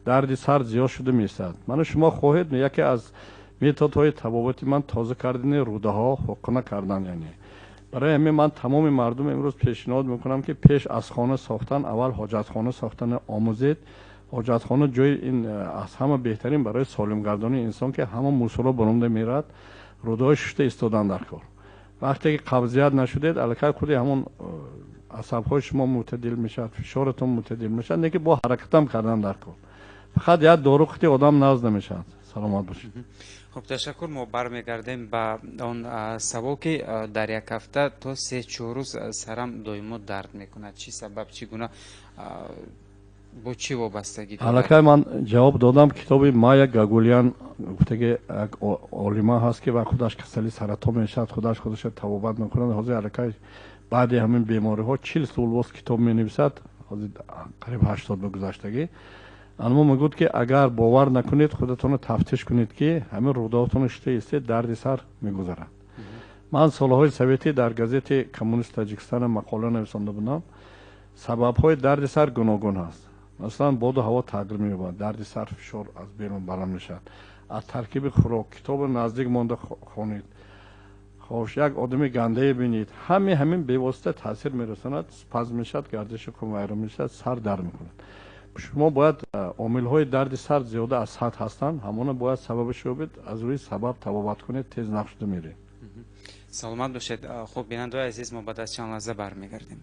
درد سر زیاد شده میشد. من شما خواهید یکی از میتودهای تبابتی من تازه کردن روده ها حقنه کردن یعنی برای همین من تمام مردم امروز پیشنهاد میکنم که پیش از خانه ساختن اول حاجت خانه ساختن آموزید. حاجت خانه جای این از همه بهترین برای سالم گردانی انسان که همه موصولا برونده میرد روده های ششته استادن در کار. وقتی که قبضیت نشدید الکی خودی همون عصب های شما معتدل میشد، فشارتون معتدل میشد، نه که با حرکت هم کردن در کار. فقط یک دارو خودی آدم ناز نمیشد. سلامت باشید. خب تشکر. ما برمیگردیم به اون سوال که در یک هفته تا 3-4 روز سرم دائما درد میکند. چی سبب چی گونه با چی وابستگی دارد؟ الکی من جواب دادم کتاب مایا گاگولیان گفته که عالمه هست که و خودش کسلی سرطان میشد خودش توبت میکنند. حاضر الکی بعد همین بیماری ها 40 سال باز کتاب می نویسد. حاضر قریب 80 به گذشتگی. اما میگوید که اگر باور نکنید خودتون تفتیش کنید که همین روداتون شته است درد سر میگذرد. من سالهای سویتی در گازت کمونیست تاجیکستان مقاله نویسنده بودم. سبب‌های درد سر گوناگون است. مثلا باد و هوا تغییر می‌یابد، درد سر فشار از بیرون بلند میشد. از ترکیب خوراک کتاب نزدیک مانده خوانید. خوش یک آدمی گنده بینید. همین بی‌واسطه تاثیر می‌رساند، اسپازم میشد، گردش خون ویران میشد، سر درد می‌کند. شما باید عامل‌های درد سر زیاده از حد هستند، همون باید سببش رو بید از روی سبب تبابت کنید تیز نشده میره. سلامت باشید. خب بیننده‌های عزیز ما بعد از چند لحظه برمیگردیم.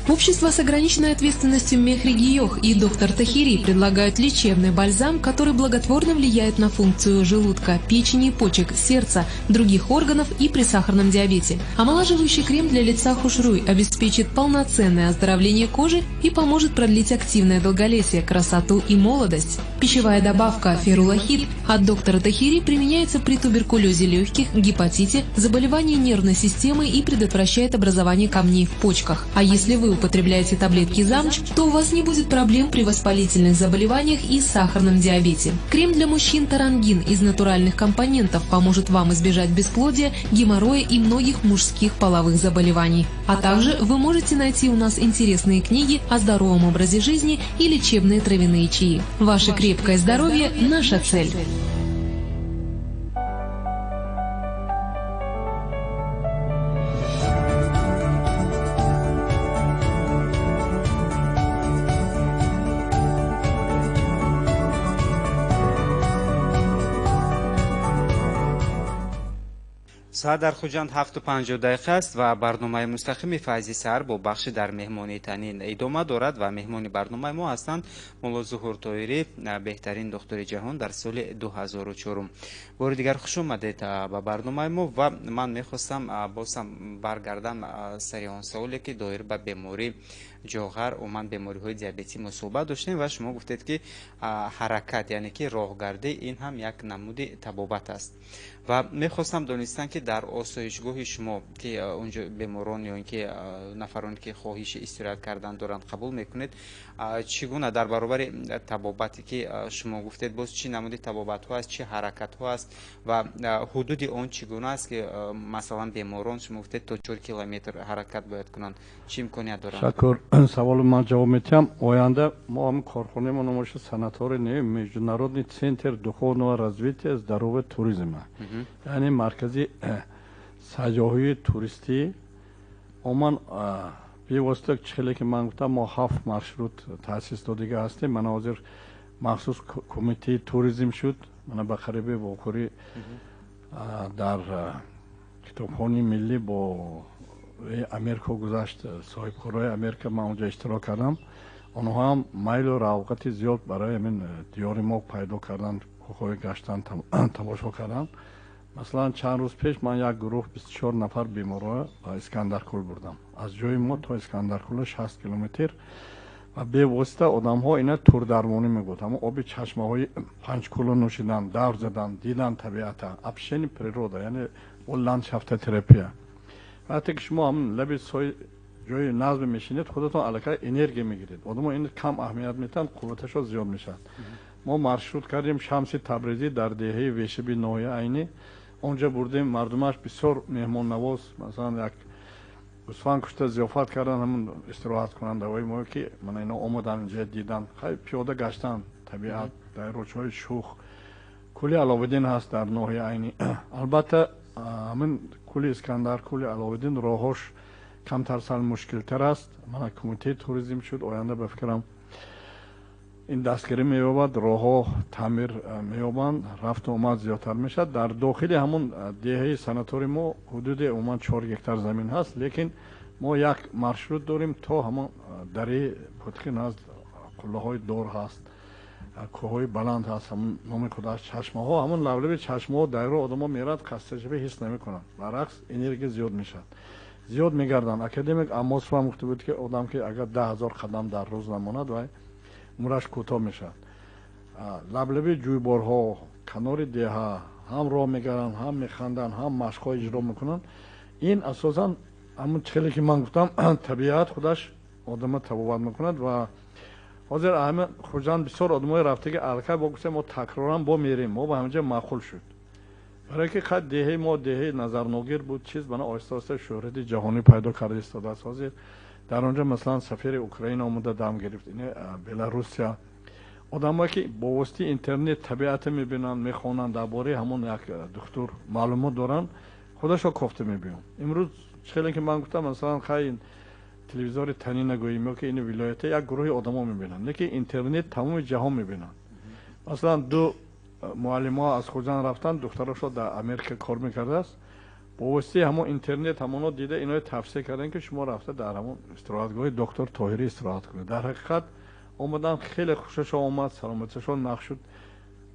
Общество с ограниченной ответственностью Мехригиох и доктор Тахири предлагают лечебный бальзам, который благотворно влияет на функцию желудка, печени, почек, сердца, других органов и при сахарном диабете. Омолаживающий крем для лица Хушруй обеспечит полноценное оздоровление кожи и поможет продлить активное долголетие, красоту и молодость. Пищевая добавка ферулахид от доктора Тахири применяется при туберкулезе легких, гепатите, заболевании нервной системы и предотвращает образование камней в почках. А если вы употребляете таблетки ЗАМЧ, то у вас не будет проблем при воспалительных заболеваниях и сахарном диабете. Крем для мужчин Тарангин из натуральных компонентов поможет вам избежать бесплодия, геморроя и многих мужских половых заболеваний. А также вы можете найти у нас интересные книги о здоровом образе жизни и лечебные травяные чаи. Ваше крепкое здоровье – наша цель. ساعت در خوجند 7:50 است و برنامه مستقیم فیض سحر با بخش در مهمانی تنین ادامه دارد و مهمان برنامه ما هستند مولا ظهور طاهری، بهترین دکتر جهان در سال 2004. بار دیگر خوش آمدید به برنامه ما و من میخواستم بازم برگردم سر آن سوالی که دایر به بیماری جوهر و من بیماری های دیابتی ما صحبت داشتیم و شما گفتید که حرکت یعنی که راهگردی این هم یک نمود طبابت است و میخواستم دانستن که در آسایشگاه شما که اونجا بیماران یا اینکه نفرانی که خواهش استراحت کردن دارند قبول میکنید، چگونه در برابر طبابتی که شما گفتید باز چی نمود طبابت ها است، چه حرکت ها است و حدود آن چگونه است که مثلا بیماران شما گفتید تا 4 کیلومتر حرکت باید کنند، چه امکانیت دارند؟ شکر. سوال من جواب میدم. آینده ما هم کارخانه ما نمایش санаторий не международный центр духовного развития здоровья туризма. یعنی مرکزی سیاحی توریستی. عموما بی‌واسطه چهلی که من گفتم ما 7 مارشروت تأسیس دادگی هستیم. من حاضر مخصوص کمیته توریسم شد. من به قریب واقعی در کتابخانه ملی با امریکا گذشت، صاحب کارهای امریکا من اونجا اشتراک کردم. آنها هم میل و رغبت زیاد برای من دیار ما پیدا کردن، خواه گشتن تماشا کردن. مثلا چند روز پیش من یک گروه 24 نفر بیمار به اسکندرکل بردم. از جای ما تا اسکندرکل 60 کیلومتر و به واسطه آدم ها اینا تور درمانی میگفت. اما آب چشمه های 5 کیلو نوشیدن، دور زدن، دیدن طبیعت، ابشین پریرودا یعنی اون لندشافت تراپی. وقتی که شما هم لب سوی جای نظم میشینید خودتون علاقه انرژی میگیرید. آدم این کم اهمیت میتن، قوتش ها زیاد میشن. ما مارشروت کردیم شمسی تبریزی در دهه ویشبی نوعی عینی. اونجا بردیم مردمش بسیار مهمان نواز، مثلا یک گوسفند کشته ضیافت کردن، همون استراحت کننده های ما که من اینا اومدن اینجا دیدن، خیلی پیاده گشتن طبیعت در روزهای شوخ. کلی علاوالدین هست در نوعی عینی. البته همین کلی اسکندر، کلی علاوالدین راهاش کمتر سال مشکل تر است. من کمیته توریسم شد، آینده به فکرم این دستگیری می‌یابد، راه‌ها تعمیر می‌یابند، رفت و آمد زیادتر میشد. در داخل همون دهه سناتوری ما حدود عموما 4 هکتار زمین هست، لیکن ما یک مارشروت داریم تا همون دره پتکی نزد قله‌های دور هست، کوه‌های بلند هست، همون نام کداش چشمه‌ها، همون لولب چشمه‌ها دایره آدم‌ها میراد خستگی حس نمی‌کنن، برعکس انرژی زیاد میشد، زیاد می‌گردن. اکادمیک آموز فهم گفته بود که آدم که اگر 10,000 قدم در روز نماند و مرش کوتاه میشد. لبلبی جویبارها کنار دیها هم راه میگردن، هم میخندن، هم مشق‌های اجرا میکنن. این اساسا همون چیزی که من گفتم طبیعت خودش آدم طبابت میکند و حاضر همه خوجند بسیار آدمای رفته که الکه با گفتم ما تکرارا با میریم، ما به همینجا معقول شد. برای که خود دهه ما دهه نظرناگیر بود، چیز بنا آهسته آهسته شهرت جهانی پیدا کرده استاد است. حاضر در اونجا مثلا سفیر اوکراین آمده دم گرفت، این بلاروسیا. آدمایی که با واسطه اینترنت طبیعت میبینن، میخوانن، درباره همون یک دکتر معلومات دارن، خودشو کوفته میبینن. امروز چیزی که من گفتم مثلا خیلی تلویزیون تنین نگوییم که این ولایت یک گروه آدما میبینن، نه که اینترنت تمام جهان میبینن. مثلا دو معلم‌ها از خوجند رفتن، دخترشو در امریکا کار میکرده است، با واسطه همون اینترنت همونو دیده، اینا تفسیر کردن که شما رفته در همون استراحتگاه دکتر طاهری استراحت کنید. در حقیقت اومدن خیلی خوشش آمد، سلامتیشون نقش شد.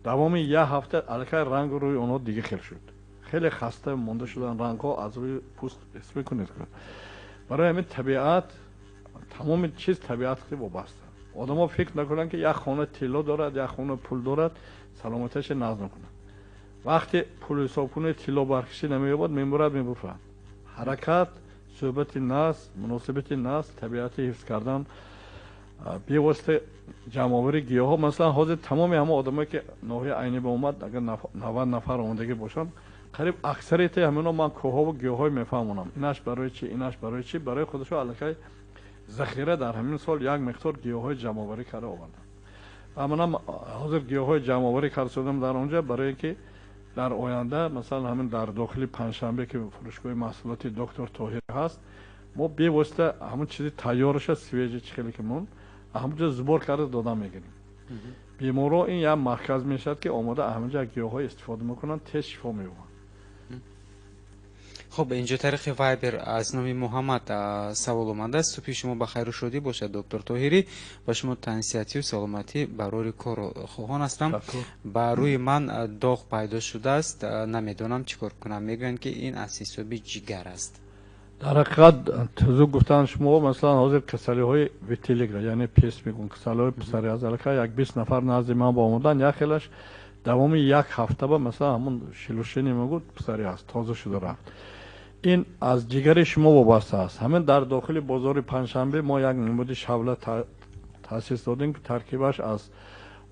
دوام یه هفته الکه رنگ روی اونها دیگه خیلی شد، خیلی خسته مونده شدن، رنگ ها از روی پوست حس میکنید. برای همین طبیعت تمام چیز طبیعت خیلی وابسته. آدم‌ها فکر نکنن که یک خانه طلا دارد، یک خانه پول دارد، سلامتیش نظم کنه. وقتی پول حساب کنه طلا برکشی نمی‌یابد، میمورد میبرد. حرکت، صحبت ناس، مناسبت ناس، طبیعت حفظ کردن، بی واسطه جمع‌آوری گیاها. مثلا حاضر تمام همه آدمایی که نوحه عینی به اومد، اگر 90 نفر اومدگی باشن، قریب اکثریت همینا من کوها و گیاهای میفهمونم. اینش برای چی، اینش برای چی، برای خودشو الکه ذخیره در همین سال یک مقدار گیاهای جمع‌آوری کرده آوردم. و منم حاضر گیاهای جمع‌آوری کرده شدم در اونجا برای اینکه در آینده مثلا همین در داخل پنجشنبه که فروشگاه محصولات دکتر طاهری هست، ما بی واسطه همون چیزی تیارش سویج چخیلی که مون همونجا زبور کرده دادن میگیریم. بیمارا این یک مرکز میشد که آماده همونجا گیاهای استفاده میکنن، تست شفا میبرن. خب اینجا طریق وایبر از نام محمد سوال اومده است. صبح شما بخیر و شادی باشد دکتر طاهری. با شما تنسیتی و سلامتی برای کار خواهان هستم. بر روی من داغ پیدا شده است، نمیدونم چیکار کنم. میگن که این از حساب جگر است. در حقیقت تزو گفتن شما مثلا حاضر کسلی های ویتیلیگ یعنی پیس میگن کسلی های پسری از الکه یک 20 نفر نزد من با آمدن، یک خیلش دوام یک هفته با مثلا همون شلوشینی میگود پسری است تازه شده رفت. این از جگر شما وابسته است. همین در داخل بازار پنجشنبه ما یک نمود شوله تاسیس دادیم که ترکیبش از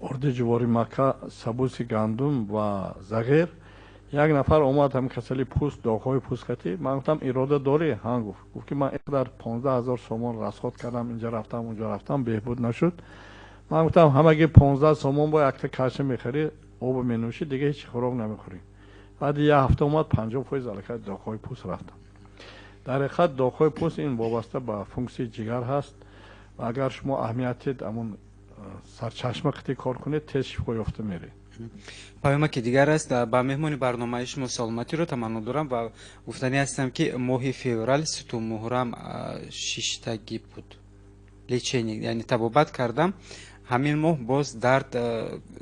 ارد جواری مکه، سبوس گندم و زغیر. یک نفر اومد هم کسلی پوست داغ‌های پوست خطی. من گفتم اراده داری؟ ها گفت که من اینقدر 15000 سومان رسخت کردم، اینجا رفتم اونجا رفتم بهبود نشد. من گفتم همگی 15 سومان با یک تا کاشه میخری، آب مینوشی، دیگه هیچ خوراک نمیخوری. بعد یه هفته اومد 50% الکه داغ‌های پوست رفتم. در حقیقت داغ‌های پوست این وابسته به فونکسی جگر هست و اگر شما اهمیت همون سرچشمه خطی کار کنید تیز شفا یافته میری. پیام که دیگر است. با مهمانی برنامه شما سلامتی رو تمنا دارم و گفتنی هستم که ماه فوریه ستو محرم 6 تاگی بود لیچینی، یعنی تبابت کردم. همین ماه باز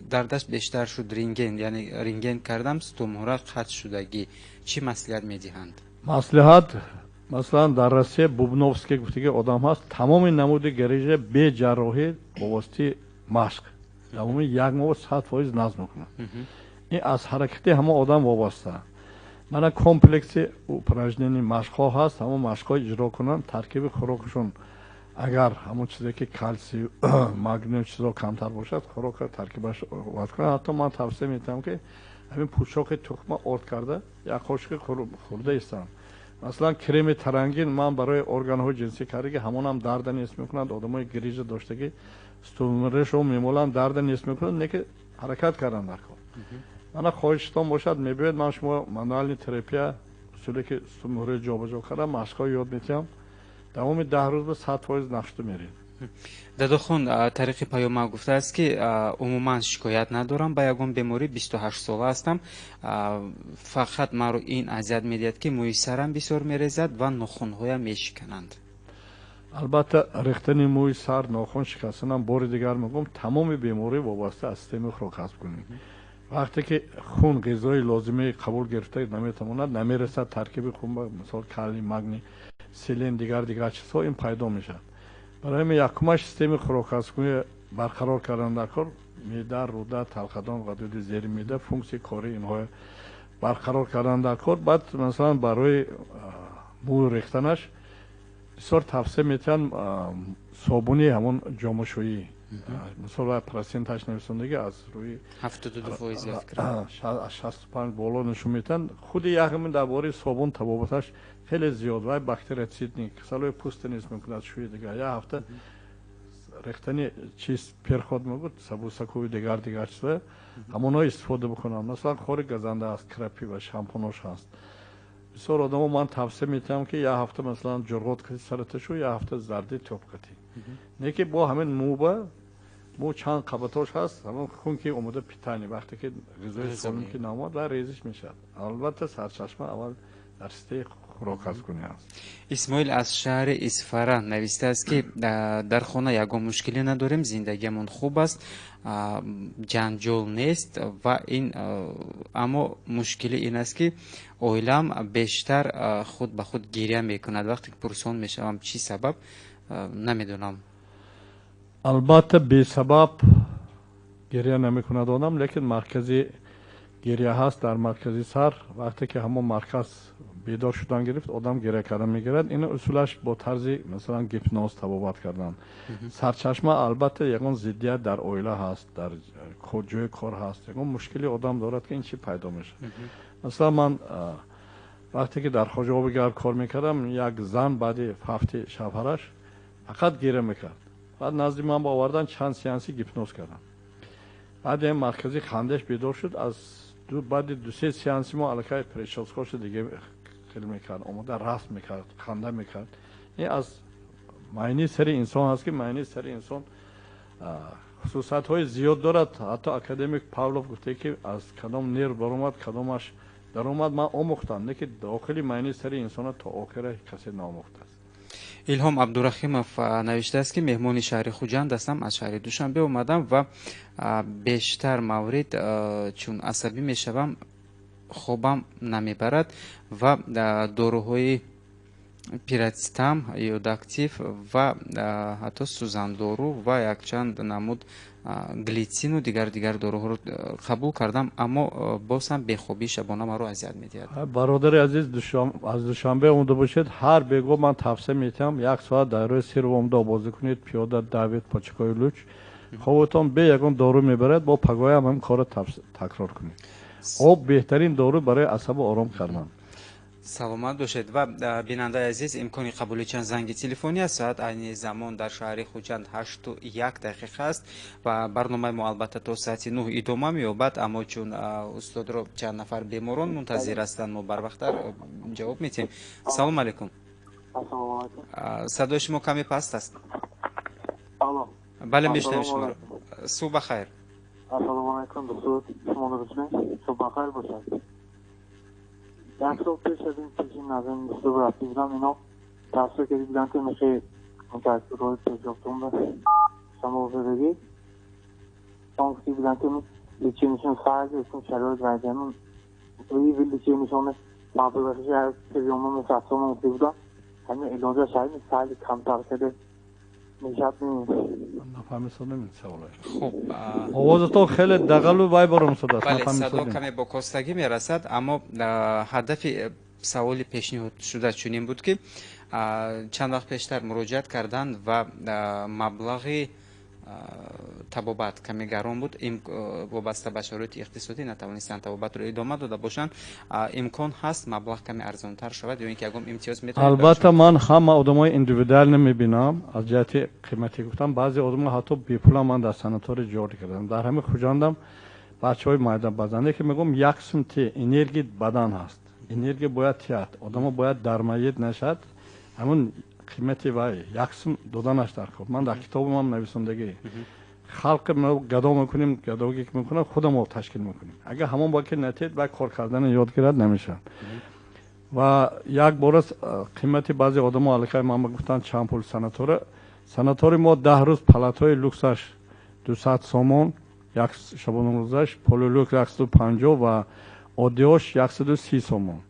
دردش بیشتر شد، رینگن یعنی رینگن کردم، ستو محرم قطع شدگی. چی مصلحت میدهند؟ مصلحت مثلا در روسیه بوبنوفسکی گفته که آدم هست تمام نمود گریجه به جراحی واسطه مشق تمام یک ماه 100% نظم میکنه. این از حرکت همه آدم وابسته. من کمپلکس اپرژنینی مشق‌ها هست، همون مشق‌ها اجرا کنن، ترکیب خوراکشون اگر همون چیزی که کلسیم مگنیز چیزا کمتر باشد خوراک ترکیبش واسه کنن. حتی من توصیه میتونم که همین پوشاک تخمه ارد کرده یک قاشق خورده ایستن. مثلا کرم ترنگین من برای ارگان‌های جنسی کاری که همون هم درد نیست میکنند، آدمای گریز داشتگی ستومرشو میمولن درد نیست میکنند، نه که حرکت کردن در کار. من خواهشتان باشد میبینید من شما مانوال تراپی اصولی که ستومره جابجا کردم مشق‌ها یاد میتیم، دوام 10 روز به 100% نشته میرید. داداخون طریق پیام گفته است که عموما شکایت ندارم، با یگان بیماری 28 ساله هستم، فقط مرا این اذیت میدهد که موی سرم بسیار میریزد و ناخن‌هایم میشکنند. البته ریختن موی سر، ناخن شکستن هم بار دیگر میگم تمام بیماری وابسته از سیستم خوراک است کنید. وقتی که خون غذای لازمه قبول گرفته نمیتواند، نمیرسد ترکیب خون مثلا کالی، مگنی، سلین دیگر چیزها این پیدا میشه. برای من یکمش سیستم خوراک است کنید برقرار کردن در کار معده، روده، تلخدان، غدود زیر معده فونکسی کاری اینها برقرار کردن در کار. بعد مثلا برای موی ریختنش بسیار توصیه میتونم صابونی همون جامشویی مثلا پرسنتاژ نویسندگی از روی 72% فکر 65 بالا نشون میتن. خود یکمون درباره صابون تبابتش خیلی زیاد و باکتریسید نیست، کسالای پوست نیست میکند شوی دیگه. یه هفته ریختنی چیز پرخود میگود سبوسکوی دیگر چیزه همونها استفاده بکنم. مثلا خوری گزنده است، کرپی و شامپوناش هست. بسیار آدم من توصیه میتونم که یه هفته مثلا جرغات کتی سرتشو، یه هفته زردی توپ کتی، نه که با همین مو چند قبطاش هست همون خون که اومده پیتانی وقتی که غذای سالم که ناماد و ریزش میشد. البته سرچشمه اول در سطح خوراک از کنی است. اسماعیل از شهر اصفهان نوشته است که در خانه یگان مشکلی نداریم، زندگیمون خوب است، جنجال نیست و این اما مشکل این است که اویلم بیشتر خود به خود گریه میکند. وقتی که پرسان میشم چی سبب نمیدونم. البته بی سبب گریه نمیکند آدم، لیکن مرکزی گریه هست در مرکزی سر. وقتی که همون مرکز بیدار شدن گرفت آدم گریه کردن میگیرد. این اصولش با طرزی مثلا گیپنوز تبابت کردن. سرچشمه البته یکان ضدیت در اویله هست، در جای کار هست، یکان مشکلی آدم دارد که این چی پیدا میشه. مثلا من وقتی که در خواجه آبگرد کار میکردم یک زن بعد هفته شوهرش فقط گریه میکرد. بعد نزدیک من با آوردن چند سیانسی گیپنوز کردم. بعد این مرکزی خندش بیدار شد. از بعد 2-3 سیانسی ما الکای پریشاسکاش دیگه خیلی میکرد، اومده رفت میکرد، خنده میکرد. این از معنی سری انسان هست که معنی سری انسان خصوصیت های زیاد دارد. حتی اکادمیک پاولوف گفته که از کدام نیر برآمد کدامش даромад ман омӯхтам, не ки дохили майни сари инсона то охира касе наомӯхтааст. илҳом абдурахимов навиштааст ки меҳмони шаҳри хуҷанд ҳастам, аз шаҳри душанбе омадам ва бештар маврид чун асабӣ мешавам хобам намебарад ва доруҳои пиратистам, йодактив ва ҳатто сӯзандору ва якчанд намуд глитсину дигар доруҳоро қабул кардам, аммо боз ҳам бехобии шабона маро азият медиҳад. бародари азиз, аз душанбе омода бошед, ҳар бегоҳ ман тавсия метиҳам 1 соат дар роҳи сир омода обозӣ кунед, пиёда давед почакои луч, хобатон бе ягон дору мебарад, бо пагоя ҳам корро такрор кунед. об беҳтарин дору барои асабу ором кардан. саломат бошед. ва бинандаи азиз, имкони қабули чанд занги телефонӣ аз соат айни замон дар шаҳри хуҷанд 8:01 аст ва барномаи мо албатта то соати 9 идома меёбад, аммо чун устодро чанд нафар беморон мунтазир ҳастанд, мо барвақттар ҷавоб метиҳем. салому алайкум. садои шумо каме паст аст. бале мешунавем шуморо. субҳ бахайр. Assalomu alaykum do'stlar, shomon bo'lsin. Subh baxayr bo'lsin. Yaxshi pesh از این پیشین نظر دوستو رفتی بودم اینا تحصیل کردی بودن که میشه متأثر روی پیجافتون به شما بگی شما گفتی بودن که لیچه نشون فرض اسم شرایط وضعیمون روی لیچه نشون مابل بخشی هر سریومون مثل اصلا گفتی بودن همین ایلانجا شاید فرض کمتر کرده хуб овозатон хеле дағалу вай баром садост. бале садо каме бо костагӣ мерасад, аммо ҳадафи саволи пешниҳод шуда чунин буд ки чанд вақт пештар муроҷиат кардан ва маблағи табобат каме гарон буд, вобаста ба шароити иқтисодӣ натавонистанд табобатро идома дода бошанд. имкон ҳаст маблағ каме арзонтар шавад ё ин ки ягон имтиёз метавонад? албатта ман ҳама одамои индивидуал намебинам. аз ҷиҳати қимати гуфтам баъзе одамон ҳатто бепула ман дар санатория ҷорӣ кардам. дар ҳамин хуҷандам бачаҳои майдабазанде ки мегӯям як сумти энергия бадан ҳаст. энергия бояд тият, одамо бояд дармаид нашад. ҳамун қимати вай як сум доданаш дар кор. ман дар китобам ҳам нависондагӣ халқи гадо мекунем, гадогӣ ки мекунем худам ташкил мекунем. агар ҳамон бо ки натед бай кор кардани ёд гирад намешавад. ва як бора қимати баъзе одамо аллакай ман гуфтанд чанд пул санатори мо 10 рӯз палатҳои люксаш 200 сомон, як шабонарӯзаш полулюкс 150 ва оддиош 130 сомон.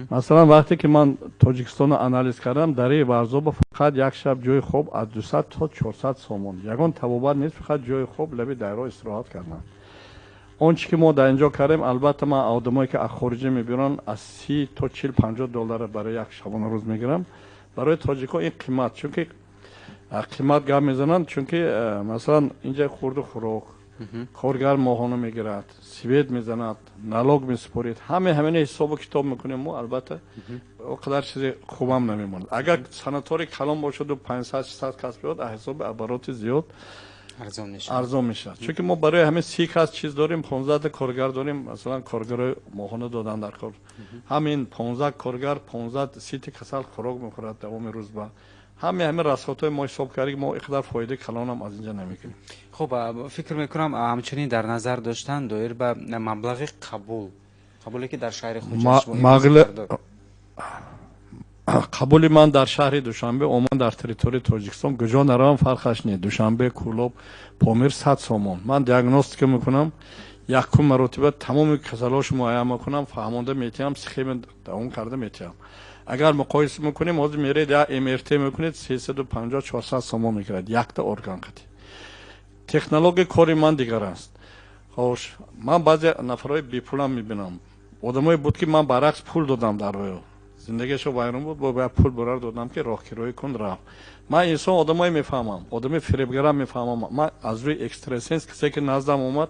масалан вақте ки ман тоҷикистонро анализ кардам, дар ин варзоба фақат як шаб ҷои хоб аз 200 то 400 сомон. ягон табобат нест, фақат ҷои хоб лаби дайро истироҳат кардан. он чи ки мо дар инҷо кардем, албатта ман одамое ки аз хориҷӣ мебирон аз 30 то 40-50 доллар барои як шабонарӯз мегирам. барои тоҷикҳо ин қимат, чунки қимат гап мезананд, чунки масалан инҷа хурду хӯрок коргар моҳона мегирад, свет мезанад, налог месупоред, ҳамина ҳисобу китоб мекунем мо. албатта о қадар чизи хубам намемонад. агар санатори калон бошаду 500-600 кас биёд, аз ҳисоби обороти зиёд арзон мешавад. чунки мо барои ҳамин 30 кас чиз дорем, 15 коргар дорем. масалан коргарои моҳона додан дар кор, ҳамин 15 коргар 15 сити касал хӯрок мехӯрад давоми рӯз. ба ҳамин расходҳои мо ҳисоб кардем, мо иқдар фоидаи калонам аз инҷа намекунем. хуб фикр мекунам ҳамчунин дар назар доштан доир ба маблағи қабуле ки дар шаҳри хуҷанд қабули ман дар шаҳри душанбе оман дар территорияи тоҷикистон куҷо наравам фарқаш не. душанбе, кӯлоб, помир 100 сомон. ман диагностика мекунам, якум маротиба тамоми касалҳошро муайян мекунам, фаҳмонда метиҳам, схема давом карда метиҳам. агар муқоиса мекунем, ҳозир меред я МРТ мекунед 350-400 сомон мегирад якта орган қати. технология кори ман дигар аст. хош, ман баъзе нафарҳои бепулам мебинам. одамое буд ки ман баръакс пул додам дар роҳ, зиндагиашо вайрон буд, бо як пул бурар додам ки роҳкироӣ кун рафт. ман инсон одамое мефаҳмам, одами фиребгара мефаҳмам. ман аз рӯи экстрасенс касе ки наздам омад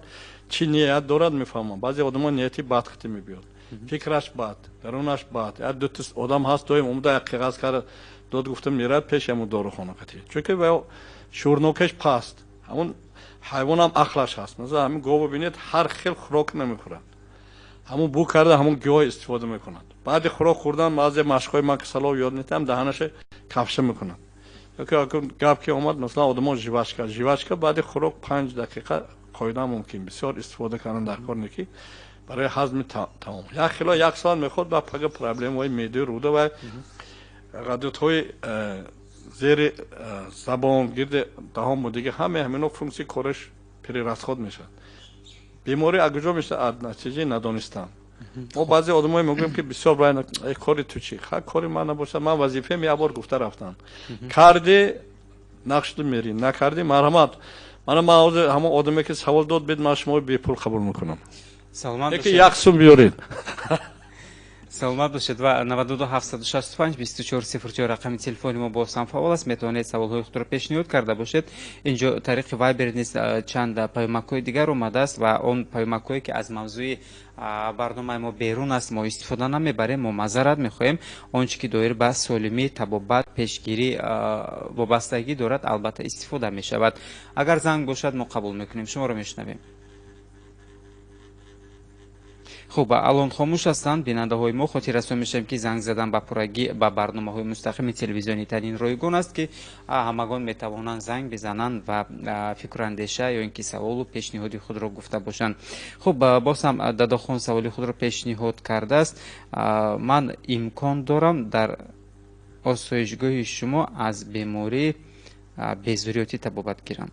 чӣ ният дорад мефаҳмам. баъзе одамои нияти бадхатӣ мебиёд, фикраш бад, дарунаш бад. як ду одам ҳаст доим омада як қағаз кара дод гуфта мерад пеш ҳамун дорухона қати, чунки шӯрнокаш паст. ҳамун ҳайвонам ақлаш ҳаст. масалан ҳамин гово бинед ҳар хел хӯрок намехӯрад, ҳамун бу карда ҳамун гиёҳ истифода мекунад. баъди хӯрок хӯрдан баъзе машқҳои ман касалҳо ёд метиҳам, даҳанаша кафша мекунад. ёки гап ки омад, масалан одамо живачка баъди хӯрок 5 дақиқа қоида мумкин бисёр истифода кардан дар кор не ки برای هضم تمام. یک خیلی یک سال میخواد با فقط پرابلم های معده روده و غدات های زیر زبان گرد دهان و دیگه همه همینا فونکسی کارش پری رسخود میشه. بیماری اگجا میشه نتیجه ندانستن. ما بعضی آدمای میگیم که بسیار برای کاری تو چی؟ کاری من نباشه، من وظیفه می بار گفته رفتن. کردی نقش میری، نکردی مرحمت. من همه آدمی که سوال داد بید من شما بی پول قبول میکنم. سلامت باشید. یک سوم بیارید. سلامت باشید و 92 765 2404 رقم تلفن ما با سم فعال است. میتونید سوال‌های خود را پیشنهاد کرده باشید. اینجا طریق وایبر نیست، چند پیامک‌های دیگر اومده است و اون پیامک‌هایی که از موضوع برنامه ما بیرون است ما استفاده نمیبریم. ما معذرت میخواهیم. آنچه که دایر به سالمی، طبابت، پیشگیری وابستگی دارد البته استفاده میشود. اگر زنگ باشد ما قبول میکنیم. شما را میشنویم. خب الان خاموش هستند بیننده های ما. خاطر رسون میشیم که زنگ زدن به پورگی به برنامه های مستقیم تلویزیونی ترین رایگان است که همگان میتوانند زنگ بزنند و فکر اندیشه یا اینکه سوال و پیشنهادی خود را گفته باشند. خب باز هم داداخان سوالی خود را پیشنهاد کرده است. من امکان دارم در آسایشگاه شما از بیماری بیزوریاتی طبابت گیرم.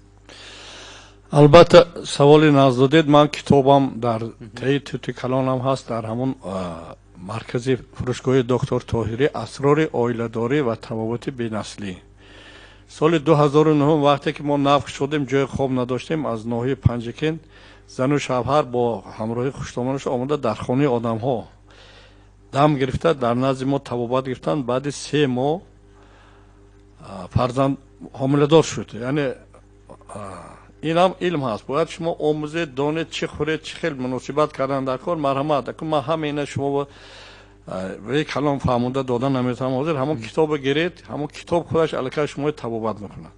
البته سوالی نازدید من کتابم در تایی توتی کلانم هست در همون مرکزی فروشگاه دکتر طاهری اسرار آیله‌داری و طبابت بی‌نسلی. سال 2009 وقتی که ما نفخ شدیم جای خواب نداشتیم از ناحیه پنجکین زن و شوهر با همراه خوشتامانش آمده در خانه آدم ها دم گرفته در نزد ما طبابت گرفتن. بعد 3 ماه فرزند حامله دار شد. یعنی این هم علم هست. باید شما آموزید دانید چه خورید چه خیلی مناسبت کردن در کار مرحمت. که من همه اینا شما به یک کلام فهمونده دادن نمیتونم. حاضر همون کتاب گیرید، همون کتاب خودش الکه شما طبابت میکنه.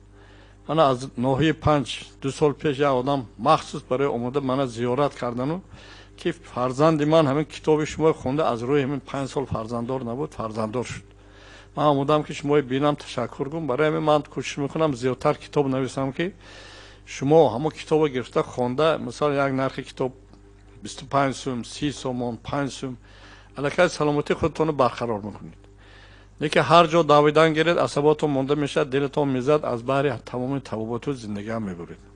من از ناحیه 2 سال پیش یک آدم مخصوص برای اومده من زیارت کردن که فرزند من همین کتاب شما خونده از روی همین 5 سال فرزنددار نبود فرزنددار شد. من اومدم که شما بینم تشکر کنم. برای همین من کوشش میکنم زیادتر کتاب نویسم که شما همه کتاب گرفته خونده مثلا یک نرخ کتاب 25 سوم 30 سوم 5 سوم الکه سلامتی خودتون برقرار میکنید. نه که هر جا دویدن گیرید عصباتون مونده میشه دلتون میزد از بحر تمام طبابت زندگی هم میبرید.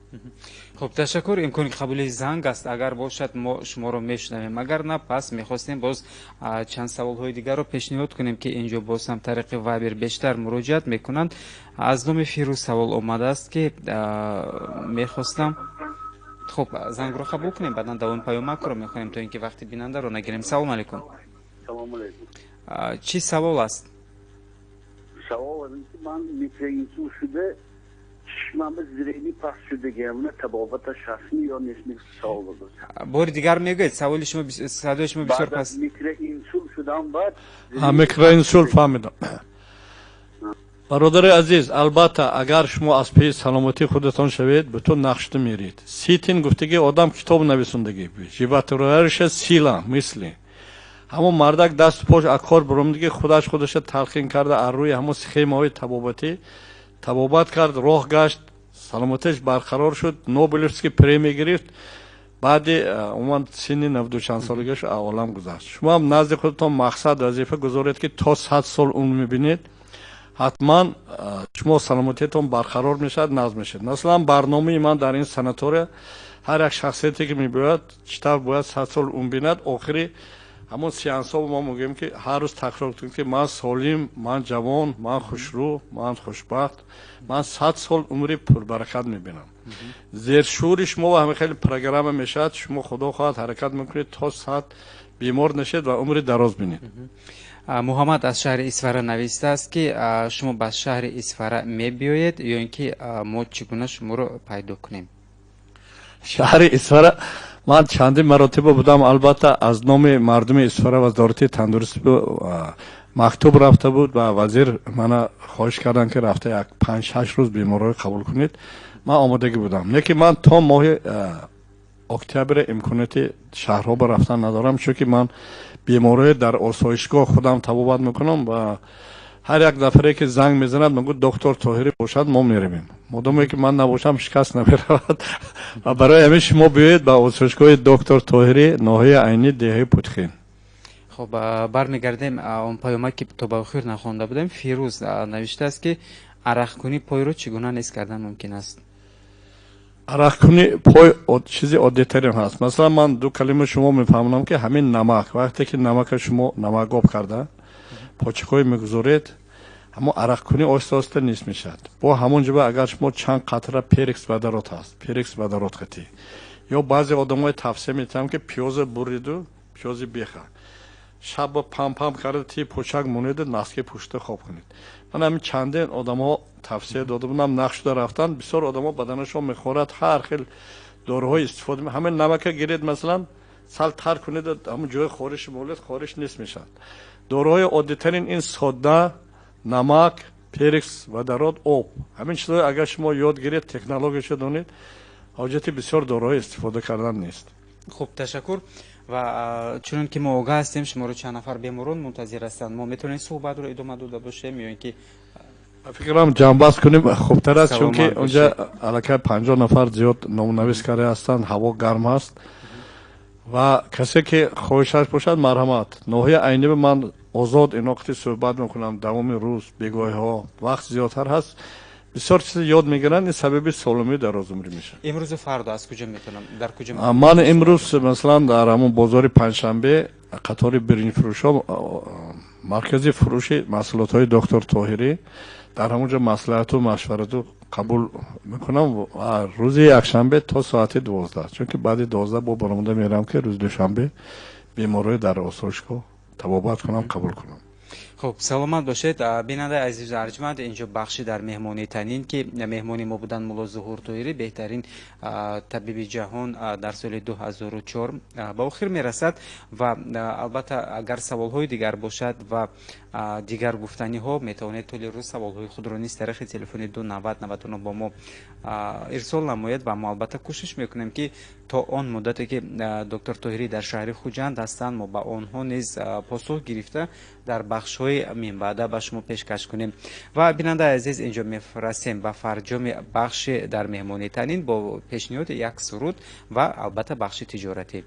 خب تشکر. امکان قبول زنگ است. اگر باشد ما شما رو میشنویم، اگر نه پس میخواستیم باز چند سوال های دیگر رو پیشنهاد کنیم که اینجا باز هم طریق وایبر بیشتر مراجعت میکنند. از نام فیروز سوال اومده است که میخواستم خب زنگ رو قبول کنیم بعدا دوام پیامک رو میخوایم تا اینکه وقتی بیننده رو نگیریم. سلام علیکم. سلام علیکم. چی سوال است؟ سوال من میکروینسول شده چشمم زیرینی پس شده گمونه طبابت شخصی یا نیست سوال بود. بار دیگر میگید سوال شما صدای شما بسیار پس. میکروینسول شدم بعد میکروینسول فهمیدم. برادر عزیز البته اگر شما از پی سلامتی خودتان شوید به تو نقشته میرید. سیتین گفتگی آدم کتاب نویسندگی جیبت رویرش سیلا مثلی همون مردک دست پاش اکار برامدگی خودش تلقین کرده از روی همون سخیمه های طبابتی طبابت کرد راه گشت سلامتش برقرار شد نوبلسکی پرمی گرفت. بعد اومد سنی 90 چند سالگیش عالم گذشت. شما هم نزد خودتان مقصد وظیفه گذارید که تا 100 سال اون میبینید حتما شما سلامتیتون برقرار میشد نظم میشد. مثلا برنامه من در این سناتوره هر یک شخصیتی که میباید چطور باید 100 سال اون بیند آخری همون سیانس ها ما میگیم که هر روز تکرار کنید که من سالم، من جوان، من خوشرو، من خوشبخت، من 100 سال عمری پربرکت میبینم. زیر شور شما همه خیلی پروگرام میشد شما خدا خواهد حرکت میکنید تا 100 بیمار نشید و عمری دراز بینید. محمد از شهر اسفره نوشته است که شما به شهر اسفره میبیایید یا اینکه ما چگونه شما رو پیدا کنیم؟ شهر اسفره من چندین مراتب بودم. البته از نام مردم اسفره وزارت تندرستی مکتوب رفته بود و وزیر من خواهش کردن که رفته 5-6 روز بیمارای قبول کنید. من آمادگی بودم. نه که من تا ماه اکتبر امکانات شهرها به رفتن ندارم چون که من بیماری در آسایشگاه خودم طبابت میکنم و ҳар як дафаре ки занг мезанад мегӯ доктор Тоҳирӣ бошад мо меравем. модоме ки ман набошам шикаст намеравад ва барои ҳамин шумо биёед ба осрочгоҳи доктор Тоҳирӣ, ноҳияи Айнӣ, деҳаи Путхин. خب برمیگردیم اون پیامک که تا به آخر نخوانده بودیم. فیروز نوشته است که عرق کنی پای رو چگونه نیست کردن ممکن است؟ عرق کنی پای چیزی عادی ترین هست. مثلا من دو کلمه شما میفهمم که همین نمک، وقتی که نمک شما نمک آب کرده پاچکای میگذارید، اما عرق کنی آهسته آهسته نیست میشد. با همون جبه اگر شما چند قطره پرکس ودرات هست، پرکس ودرات خطی، یا بعضی آدمای توصیه میتونم که پیاز برید و پیاز بیخه شب پم کرده تی پوچک مونید نسکی پوشته خواب کنید. من همین چندین آدم ها توصیه داده بودم، نقش داره رفتن. بسیار آدم ها بدنشون میخورد، هر خیل داروهای استفاده می. همین نمک گیرید مثلا سال تر کنید، همون جای خورش مولد خورش نیست میشد. داروهای عادی ترین این سودا، نمک، پرکس و درات، آب، همین چیزا اگر شما یاد گیرید تکنولوژیش دونید، حاجتی بسیار داروهای استفاده کردن نیست. خوب تشکر. و چون که ما آگاه هستیم شما رو چند نفر بیماران منتظر هستند، ما میتونیم صحبت رو ادامه داده باشیم یا اینکه فکرم جنببست کنیم خوبتر است، چون که اونجا الکی 50 نفر زیاد نامنویس کرده هستند، هوا گرم است و کسی که خواهشش باشد مرحمت. ناحیه عینی به من آزاد این وقتی صحبت میکنم، دوام روز بگاهی ها وقت زیادتر هست، بسیار چیز یاد میگیرن، این سبب سالمی دراز عمری میشه. امروز و فردا از کجا میتونم در کجا میتونم؟ من امروز مثلا در همون بازار پنجشنبه قطار برنج فروش ها مرکزی فروش محصولات های دکتر طاهری در همونجا مصلحت و مشورت رو قبول میکنم و روز یکشنبه تا ساعت 12، چون که بعد 12 با برآمده میرم که روز دوشنبه بیماری در آسایشگاه طبابت کنم قبول کنم. خب سلامت باشید بیننده عزیز ارجمند. اینجا بخشی در مهمانی تنین که مهمانی ما بودن مولا ظهور طاهری، بهترین طبیب جهان در سال 2004 به آخر میرسد و البته اگر سوال های دیگر باشد و دیگر گفتنی ها میتوانید طول روز سوال های خود را نیز طریق تلفن 29099 با ما ارسال نمایید و ما البته کوشش میکنیم که تا آن مدتی که دکتر طاهری در شهر خوجند هستند ما با آنها نیز پاسخ گرفته در بخش های منبعد به شما پیشکش کنیم. و بیننده عزیز اینجا میفرستیم به فرجام بخش در مهمانی تنین با پیشنهاد یک سرود و البته بخش تجارتی.